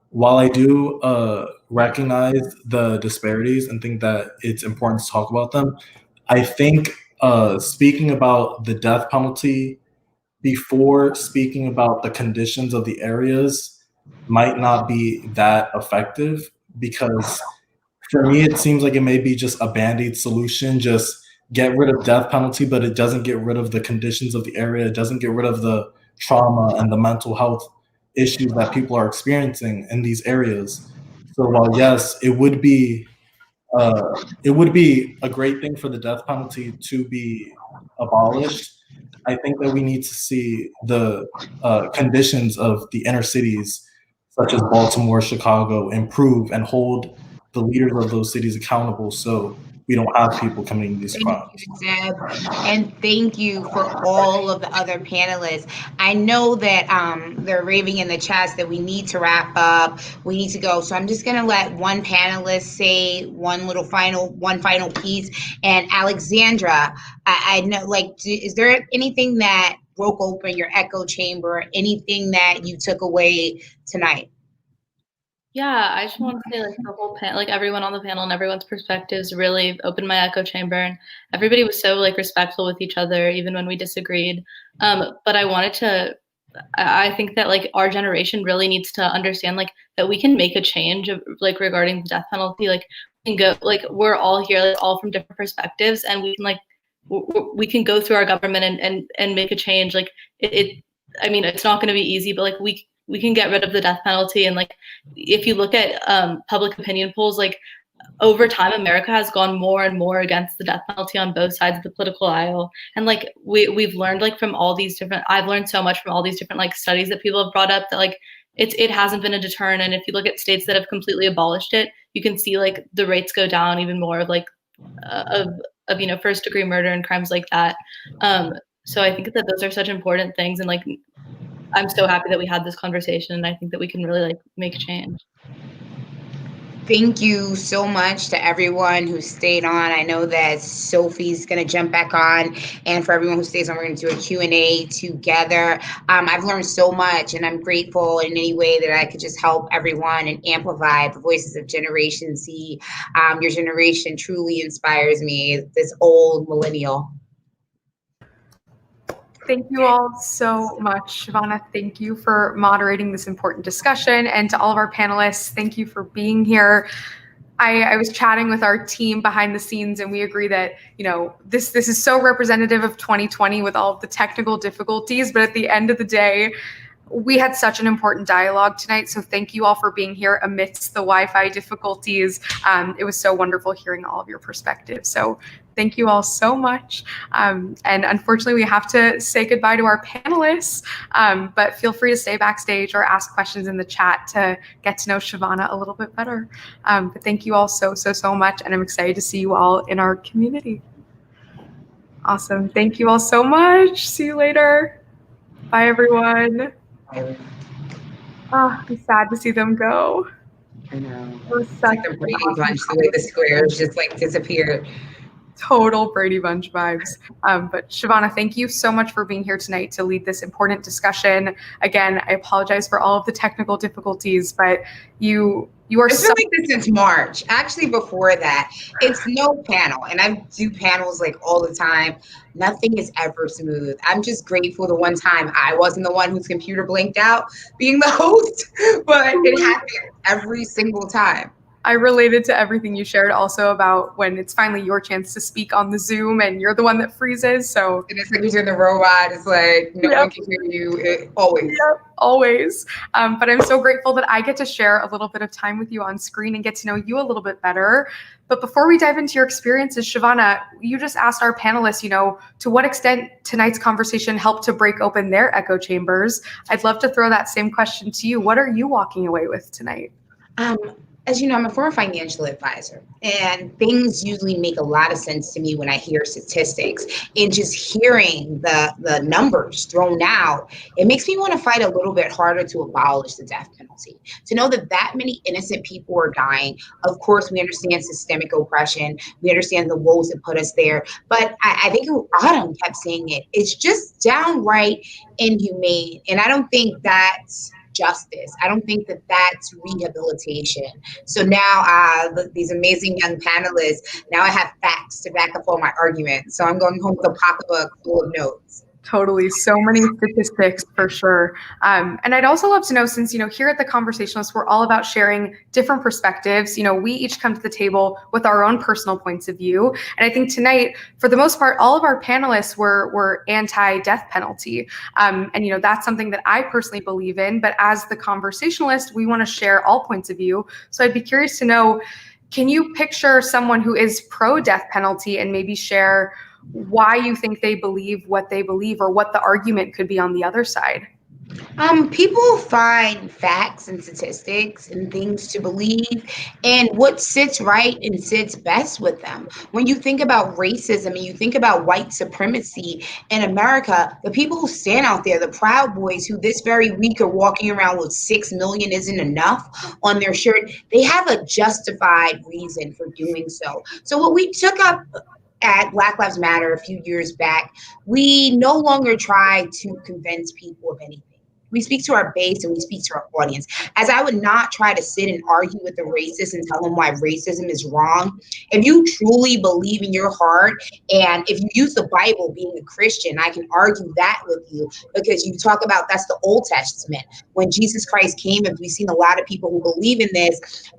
while I do recognize the disparities and think that it's important to talk about them, I think speaking about the death penalty before speaking about the conditions of the areas might not be that effective, because for me, it seems like it may be just a Band-Aid solution, just get rid of death penalty, but it doesn't get rid of the conditions of the area. It doesn't get rid of the trauma and the mental health issues that people are experiencing in these areas. So while yes, it would be a great thing for the death penalty to be abolished, I think that we need to see the conditions of the inner cities, such as Baltimore, Chicago, improve and hold the leaders of those cities accountable, so we don't have people committing these crimes. Thank you, Zeb, and thank you for all of the other panelists. I know that they're raving in the chats that we need to wrap up. We need to go. So I'm just gonna let one panelist say one final piece. And Alexandra, I know, like, is there anything that broke open your echo chamber? Anything that you took away tonight? Yeah, I just want to say, like, the whole like everyone on the panel and everyone's perspectives really opened my echo chamber, and everybody was so like respectful with each other, even when we disagreed. But I think that like our generation really needs to understand like that we can make a change of, like, regarding the death penalty. Like we can go, like, we're all here, like, all from different perspectives, and we can like we can go through our government and make a change. Like I mean, it's not going to be easy, but like we can get rid of the death penalty. And like, if you look at public opinion polls, like over time, America has gone more and more against the death penalty on both sides of the political aisle. And like, we've learned like from all these different, I've learned so much from all these different like studies that people have brought up, that like, it hasn't been a deterrent. And if you look at states that have completely abolished it, you can see like the rates go down even more of like, of you know, first degree murder and crimes like that. So I think that those are such important things. And like, I'm so happy that we had this conversation, and I think that we can really like make change. Thank you so much to everyone who stayed on. I know that Sophie's going to jump back on, and for everyone who stays on, we're going to do a Q&A together. I've learned so much, and I'm grateful in any way that I could just help everyone and amplify the voices of Generation Z. Your generation truly inspires me, this old millennial. Thank you all so much. Giovanna, thank you for moderating this important discussion. And to all of our panelists, thank you for being here. I was chatting with our team behind the scenes, and we agree that, this is so representative of 2020 with all of the technical difficulties. But at the end of the day, we had such an important dialogue tonight. So thank you all for being here amidst the Wi-Fi difficulties. It was so wonderful hearing all of your perspectives. So thank you all so much. And unfortunately, we have to say goodbye to our panelists, but feel free to stay backstage or ask questions in the chat to get to know Chivona a little bit better. But thank you all so much. And I'm excited to see you all in our community. Awesome. Thank you all so much. See you later. Bye, everyone. I'm sad to see them go. I know. It's like the Brady Bunch, the way the squares just like disappeared. Total Brady Bunch vibes. But Chivona, thank you so much for being here tonight to lead this important discussion. Again, I apologize for all of the technical difficulties, but you are It's been like this since March. Actually, before that, it's no panel, and I do panels like all the time. Nothing is ever smooth. I'm just grateful the one time I wasn't the one whose computer blinked out being the host, but it happens every single time. I related to everything you shared also about when it's finally your chance to speak on the Zoom and you're the one that freezes. So and it's like you're the robot. It's like no one can hear you. Always. Yep, always. But I'm so grateful that I get to share a little bit of time with you on screen and get to know you a little bit better. But before we dive into your experiences, Chivona, you just asked our panelists, to what extent tonight's conversation helped to break open their echo chambers. I'd love to throw that same question to you. What are you walking away with tonight? As you know, I'm a former financial advisor, and things usually make a lot of sense to me when I hear statistics. And just hearing the numbers thrown out, it makes me want to fight a little bit harder to abolish the death penalty. To know that many innocent people are dying. Of course, we understand systemic oppression. We understand the woes that put us there. But I think Autumn kept saying it. It's just downright inhumane. And I don't think that's justice. I don't think that's rehabilitation. So now these amazing young panelists, now I have facts to back up all my arguments. So I'm going home with a pocketbook full of notes. Totally. So many statistics for sure. And I'd also love to know, since, here at the Conversationalist, we're all about sharing different perspectives. We each come to the table with our own personal points of view. And I think tonight, for the most part, all of our panelists were anti-death penalty. And, that's something that I personally believe in. But as the Conversationalist, we want to share all points of view. So I'd be curious to know, can you picture someone who is pro-death penalty and maybe share why you think they believe what they believe, or what the argument could be on the other side? People find facts and statistics and things to believe and what sits right and sits best with them. When you think about racism and you think about white supremacy in America, the people who stand out there, the Proud Boys, who this very week are walking around with 6 million isn't enough on their shirt, they have a justified reason for doing so. So what we took up at Black Lives Matter a few years back, we no longer try to convince people of anything. We speak to our base and we speak to our audience. As I would not try to sit and argue with the racist and tell them why racism is wrong. If you truly believe in your heart, and if you use the Bible being a Christian, I can argue that with you, because you talk about that's the Old Testament. When Jesus Christ came, and we've seen a lot of people who believe in this,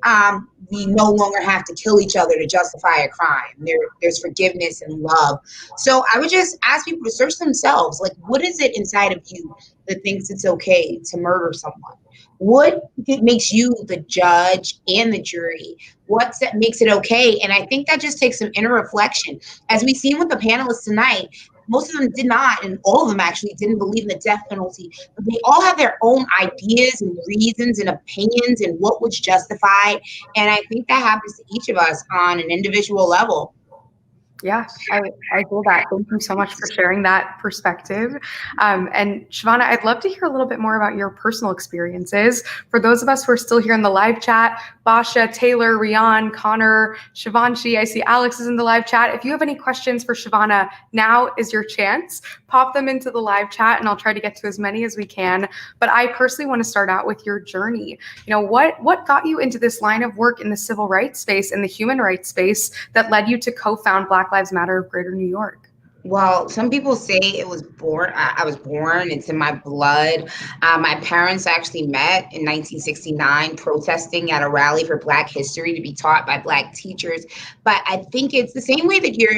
we no longer have to kill each other to justify a crime. There's forgiveness and love. So I would just ask people to search themselves. Like, what is it inside of you that thinks it's okay to murder someone? What makes you the judge and the jury? What makes it okay? And I think that just takes some inner reflection. As we've seen with the panelists tonight, most of them did not, and all of them actually didn't believe in the death penalty. But they all have their own ideas and reasons and opinions and what was justified. And I think that happens to each of us on an individual level. Yeah, I feel that. Thank you so much for sharing that perspective. And Chivona, I'd love to hear a little bit more about your personal experiences. For those of us who are still here in the live chat, Basha, Taylor, Rian, Connor, Shivanshi, I see Alex is in the live chat. If you have any questions for Chivona, now is your chance. Pop them into the live chat and I'll try to get to as many as we can. But I personally want to start out with your journey. What got you into this line of work in the civil rights space and the human rights space that led you to co-found Black Lives Matter of Greater New York? Well, some people say it was born. I was born. It's in my blood. My parents actually met in 1969, protesting at a rally for Black history to be taught by Black teachers. But I think it's the same way that your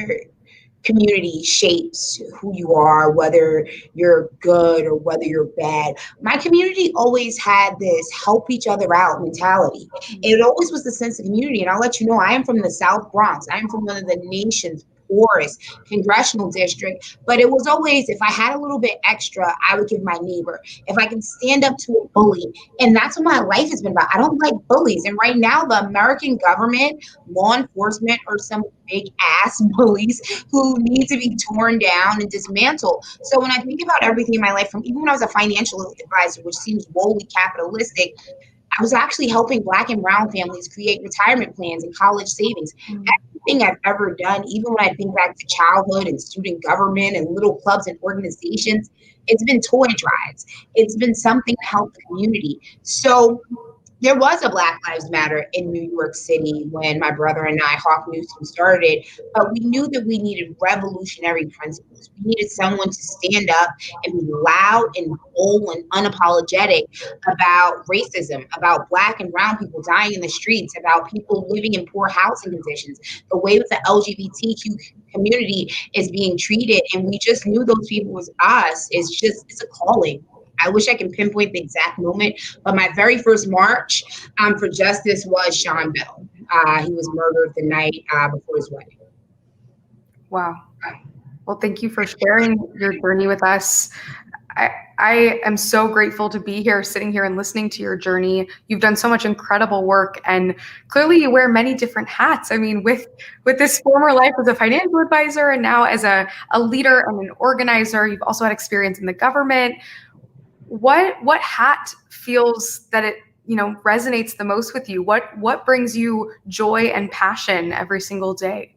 community shapes who you are, whether you're good or whether you're bad. My community always had this help each other out mentality. It always was the sense of community. And I'll let you know, I am from the South Bronx. I am from one of the nation's poorest congressional district, but it was always, if I had a little bit extra, I would give my neighbor. If I can stand up to a bully, and that's what my life has been about. I don't like bullies. And right now, the American government, law enforcement, are some big ass bullies who need to be torn down and dismantled. So when I think about everything in my life, from even when I was a financial advisor, which seems wholly capitalistic, I was actually helping Black and brown families create retirement plans and college savings. Everything I've ever done, even when I think back to childhood and student government and little clubs and organizations, it's been toy drives. It's been something to help the community. So there was a Black Lives Matter in New York City when my brother and I, Hawk Newsom, started, but we knew that we needed revolutionary principles. We needed someone to stand up and be loud and bold and unapologetic about racism, about Black and brown people dying in the streets, about people living in poor housing conditions, the way that the LGBTQ community is being treated. And we just knew those people was us. It's a calling. I wish I can pinpoint the exact moment, but my very first march for justice was Sean Bell. He was murdered the night before his wedding. Wow. Well, thank you for sharing your journey with us. I am so grateful to be here, sitting here and listening to your journey. You've done so much incredible work, and clearly you wear many different hats. I mean, with this former life as a financial advisor and now as a leader and an organizer, you've also had experience in the government. What hat feels that it resonates the most with you? What brings you joy and passion every single day?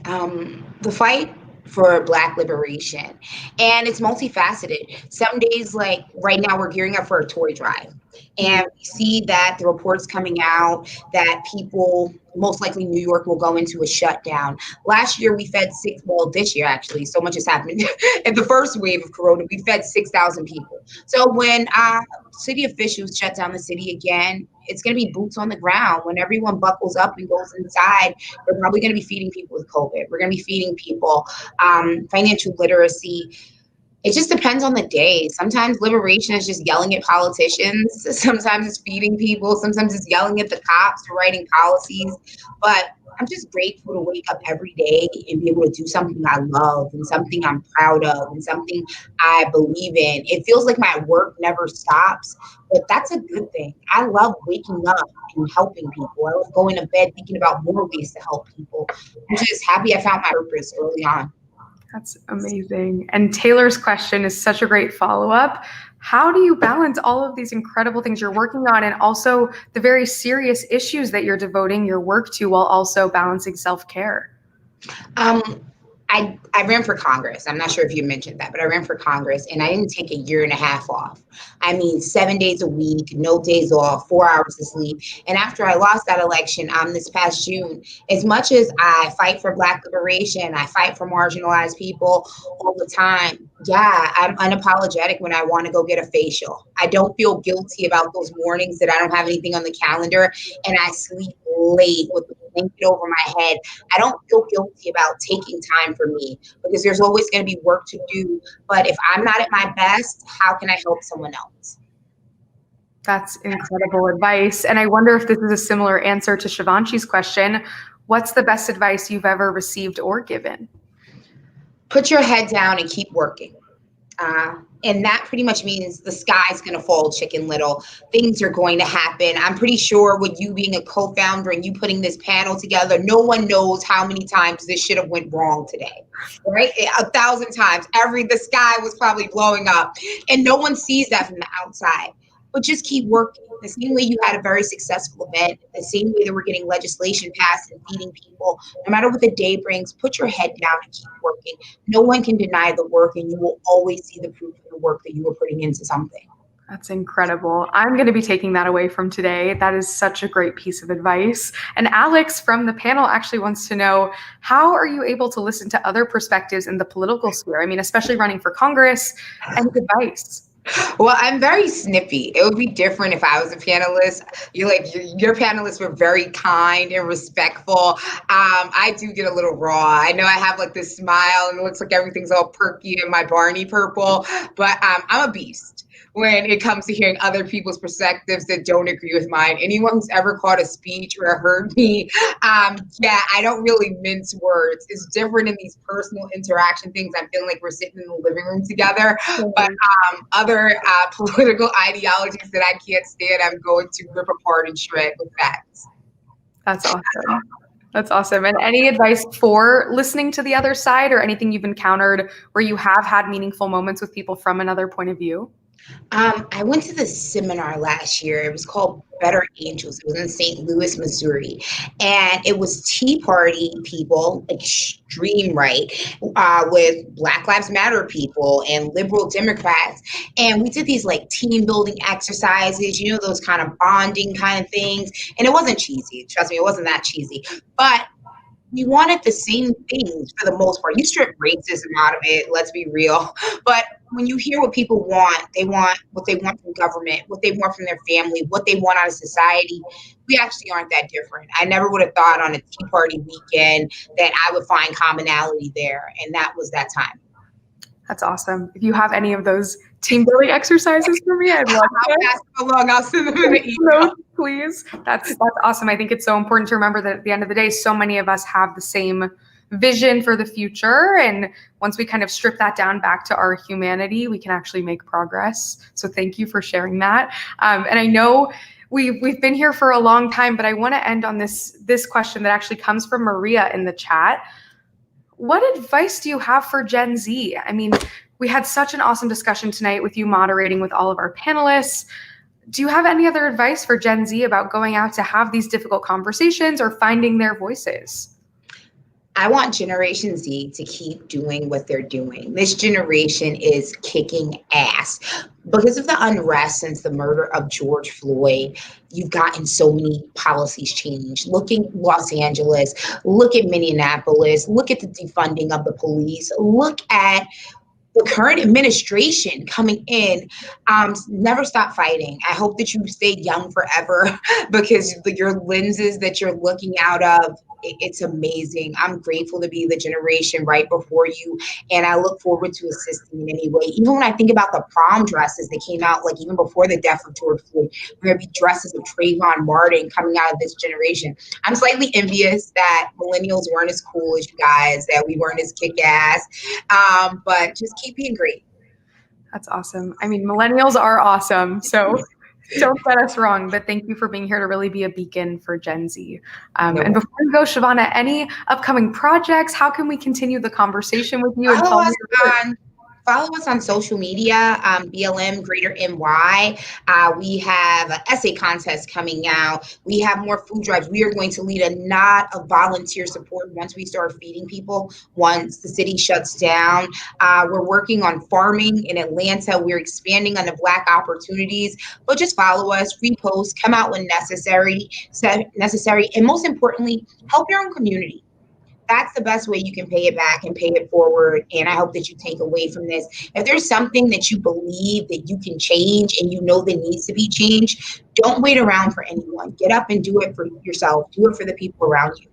The fight for Black liberation, and it's multifaceted. Some days, like right now, we're gearing up for a toy drive, and we see that the reports coming out that people, most likely New York, will go into a shutdown. Last year, we fed this year actually, so much has happened. In the first wave of Corona, we fed 6,000 people. So when city officials shut down the city again, it's going to be boots on the ground. When everyone buckles up and goes inside, we're probably going to be feeding people with COVID. We're going to be feeding people financial literacy. It just depends on the day. Sometimes liberation is just yelling at politicians. Sometimes it's feeding people. Sometimes it's yelling at the cops for writing policies. But I'm just grateful to wake up every day and be able to do something I love and something I'm proud of and something I believe in. It feels like my work never stops, but that's a good thing. I love waking up and helping people. I love going to bed thinking about more ways to help people. I'm just happy I found my purpose early on. That's amazing. And Taylor's question is such a great follow-up. How do you balance all of these incredible things you're working on and also the very serious issues that you're devoting your work to while also balancing self-care? I ran for Congress. I'm not sure if you mentioned that, but I ran for Congress and I didn't take a year and a half off. I mean, 7 days a week, no days off, 4 hours of sleep. And after I lost that election this past June, as much as I fight for Black liberation, I fight for marginalized people all the time. Yeah, I'm unapologetic when I want to go get a facial. I don't feel guilty about those mornings that I don't have anything on the calendar and I sleep late with the blanket over my head. I don't feel guilty about taking time for me because there's always going to be work to do. But if I'm not at my best, how can I help someone else? That's incredible advice. And I wonder if this is a similar answer to Shivanchi's question. What's the best advice you've ever received or given? Put your head down and keep working. And that pretty much means the sky's going to fall, Chicken Little. Things are going to happen. I'm pretty sure with you being a co-founder and you putting this panel together, no one knows how many times this should have went wrong today, right? 1,000 times. The sky was probably blowing up and no one sees that from the outside. But just keep working. The same way you had a very successful event, the same way that we're getting legislation passed and feeding people, no matter what the day brings, put your head down and keep working. No one can deny the work and you will always see the proof of the work that you were putting into something. That's incredible. I'm going to be taking that away from today. That is such a great piece of advice. And Alex from the panel actually wants to know, how are you able to listen to other perspectives in the political sphere? I mean, especially running for Congress. Any advice? Well, I'm very snippy. It would be different if I was a panelist. Your panelists were very kind and respectful. I do get a little raw. I know I have like this smile and it looks like everything's all perky in my Barney purple, but I'm a beast when it comes to hearing other people's perspectives that don't agree with mine. Anyone who's ever caught a speech or heard me, I don't really mince words. It's different in these personal interaction things. I'm feeling like we're sitting in the living room together, but other political ideologies that I can't stand, I'm going to rip apart and shred with facts. That's awesome. That's awesome. And any advice for listening to the other side, or anything you've encountered where you have had meaningful moments with people from another point of view? I went to this seminar last year. It was called Better Angels. It was in St. Louis, Missouri. And it was Tea Party people, extreme right, with Black Lives Matter people and liberal Democrats. And we did these like team building exercises, you know, those kind of bonding kind of things. And it wasn't cheesy. Trust me, it wasn't that cheesy. But we wanted the same things for the most part. You strip racism out of it, let's be real. But when you hear what people want, they want what they want from government, what they want from their family, what they want out of society. We actually aren't that different. I never would have thought on a Tea Party weekend that I would find commonality there. And that was that time. That's awesome. If you have any of those team building exercises for me, I'd love I'll pass them along. I'll send them in the email. Please. That's awesome. I think it's so important to remember that at the end of the day, so many of us have the same vision for the future. And once we kind of strip that down back to our humanity, we can actually make progress. So thank you for sharing that. And I know we've been here for a long time, but I want to end on this question that actually comes from Maria in the chat. What advice do you have for Gen Z? I mean, we had such an awesome discussion tonight with you moderating with all of our panelists. Do you have any other advice for Gen Z about going out to have these difficult conversations or finding their voices? I want Generation Z to keep doing what they're doing. This generation is kicking ass. Because of the unrest since the murder of George Floyd, you've gotten so many policies changed. Look at Los Angeles, look at Minneapolis, look at the defunding of the police, look at the current administration coming in. Never stop fighting. I hope that you stay young forever because your lenses that you're looking out of, it's amazing. I'm grateful to be the generation right before you, and I look forward to assisting in any way. Even when I think about the prom dresses that came out, like even before the death of George Floyd, there would be dresses of Trayvon Martin coming out of this generation. I'm slightly envious that millennials weren't as cool as you guys, that we weren't as kick-ass, but just keep being great. That's awesome. I mean, millennials are awesome, so don't get us wrong, but thank you for being here to really be a beacon for Gen Z. And before we go, Giovanna, any upcoming projects? How can we continue the conversation with you? Follow us on social media, BLM Greater NY. We have an essay contest coming out. We have more food drives. We are going to lead a lot of volunteer support once we start feeding people, once the city shuts down. We're working on farming in Atlanta. We're expanding on the Black opportunities. But just follow us, repost, come out when necessary, and most importantly, help your own community. That's the best way you can pay it back and pay it forward. And I hope that you take away from this, if there's something that you believe that you can change and you know that needs to be changed, don't wait around for anyone. Get up and do it for yourself. Do it for the people around you.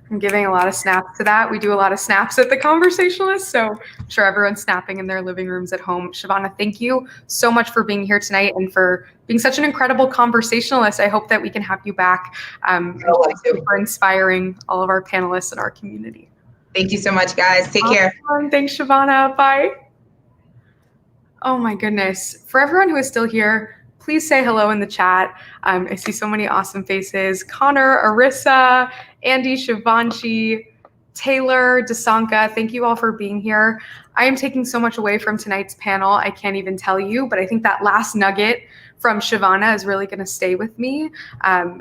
I'm giving a lot of snaps to that. We do a lot of snaps at the Conversationalist, so I'm sure everyone's snapping in their living rooms at home. Chivona, thank you so much for being here tonight and for being such an incredible conversationalist. I hope that we can have you back for inspiring all of our panelists and our community. Thank you so much, guys. Take care. Thanks, Chivona. Bye. Oh my goodness. For everyone who is still here, please say hello in the chat. I see so many awesome faces. Connor, Arissa, Andy, Shivanshi, Taylor, Desanka, thank you all for being here. I am taking so much away from tonight's panel, I can't even tell you, but I think that last nugget from Chivona is really gonna stay with me.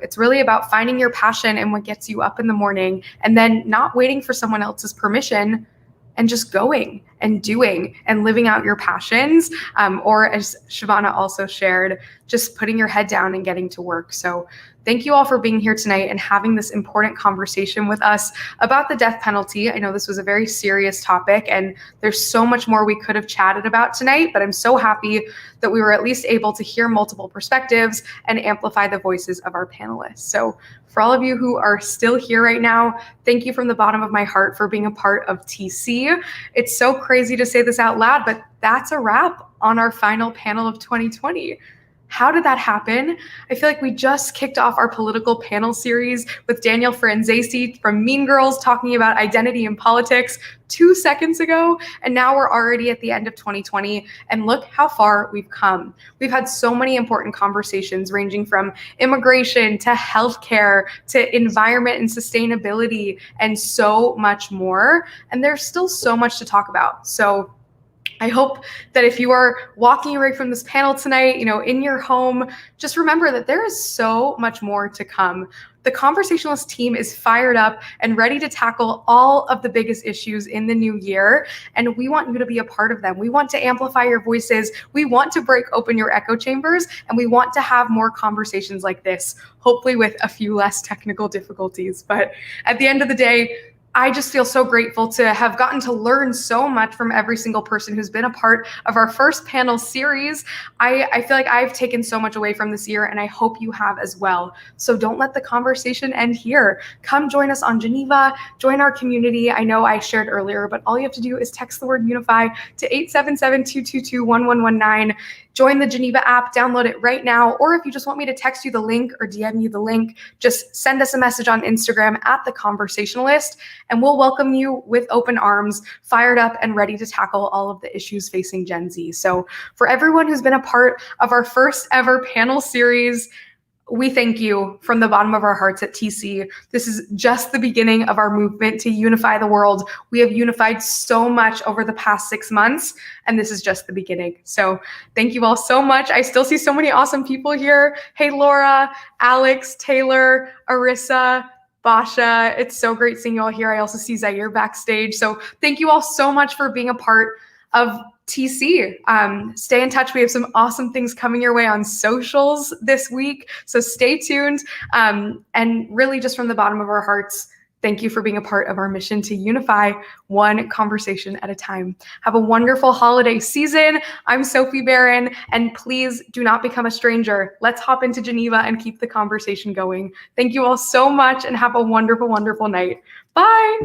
It's really about finding your passion and what gets you up in the morning and then not waiting for someone else's permission and just going and doing and living out your passions, or as Giovanna also shared, just putting your head down and getting to work. So thank you all for being here tonight and having this important conversation with us about the death penalty. I know this was a very serious topic and there's so much more we could have chatted about tonight, but I'm so happy that we were at least able to hear multiple perspectives and amplify the voices of our panelists. So for all of you who are still here right now, thank you from the bottom of my heart for being a part of TC. It's so crazy to say this out loud, but that's a wrap on our final panel of 2020. How did that happen? I feel like we just kicked off our political panel series with Daniel Franzese from Mean Girls talking about identity and politics 2 seconds ago, and now we're already at the end of 2020, and look how far we've come. We've had so many important conversations ranging from immigration to healthcare to environment and sustainability and so much more, and there's still so much to talk about. So I hope that if you are walking away from this panel tonight, in your home, just remember that there is so much more to come. The Conversationalist team is fired up and ready to tackle all of the biggest issues in the new year, and we want you to be a part of them. We want to amplify your voices. We want to break open your echo chambers, and we want to have more conversations like this, hopefully with a few less technical difficulties. But at the end of the day, I just feel so grateful to have gotten to learn so much from every single person who's been a part of our first panel series. I feel like I've taken so much away from this year, and I hope you have as well. So don't let the conversation end here. Come join us on Geneva, join our community. I know I shared earlier, but all you have to do is text the word unify to 877-222-1119. Join the Geneva app, download it right now, or if you just want me to text you the link or DM you the link, just send us a message on Instagram at The Conversationalist, and we'll welcome you with open arms, fired up and ready to tackle all of the issues facing Gen Z. So for everyone who's been a part of our first ever panel series, we thank you from the bottom of our hearts at TC. This is just the beginning of our movement to unify the world. We have unified so much over the past 6 months, and this is just the beginning. So thank you all so much. I still see so many awesome people here. Hey, Laura, Alex, Taylor, Arissa, Basha. It's so great seeing you all here. I also see Zaire backstage. So thank you all so much for being a part of TC. Stay in touch. We have some awesome things coming your way on socials this week. So stay tuned. And really just from the bottom of our hearts, thank you for being a part of our mission to unify one conversation at a time. Have a wonderful holiday season. I'm Sophie Beren, and please do not become a stranger. Let's hop into Geneva and keep the conversation going. Thank you all so much and have a wonderful, wonderful night. Bye.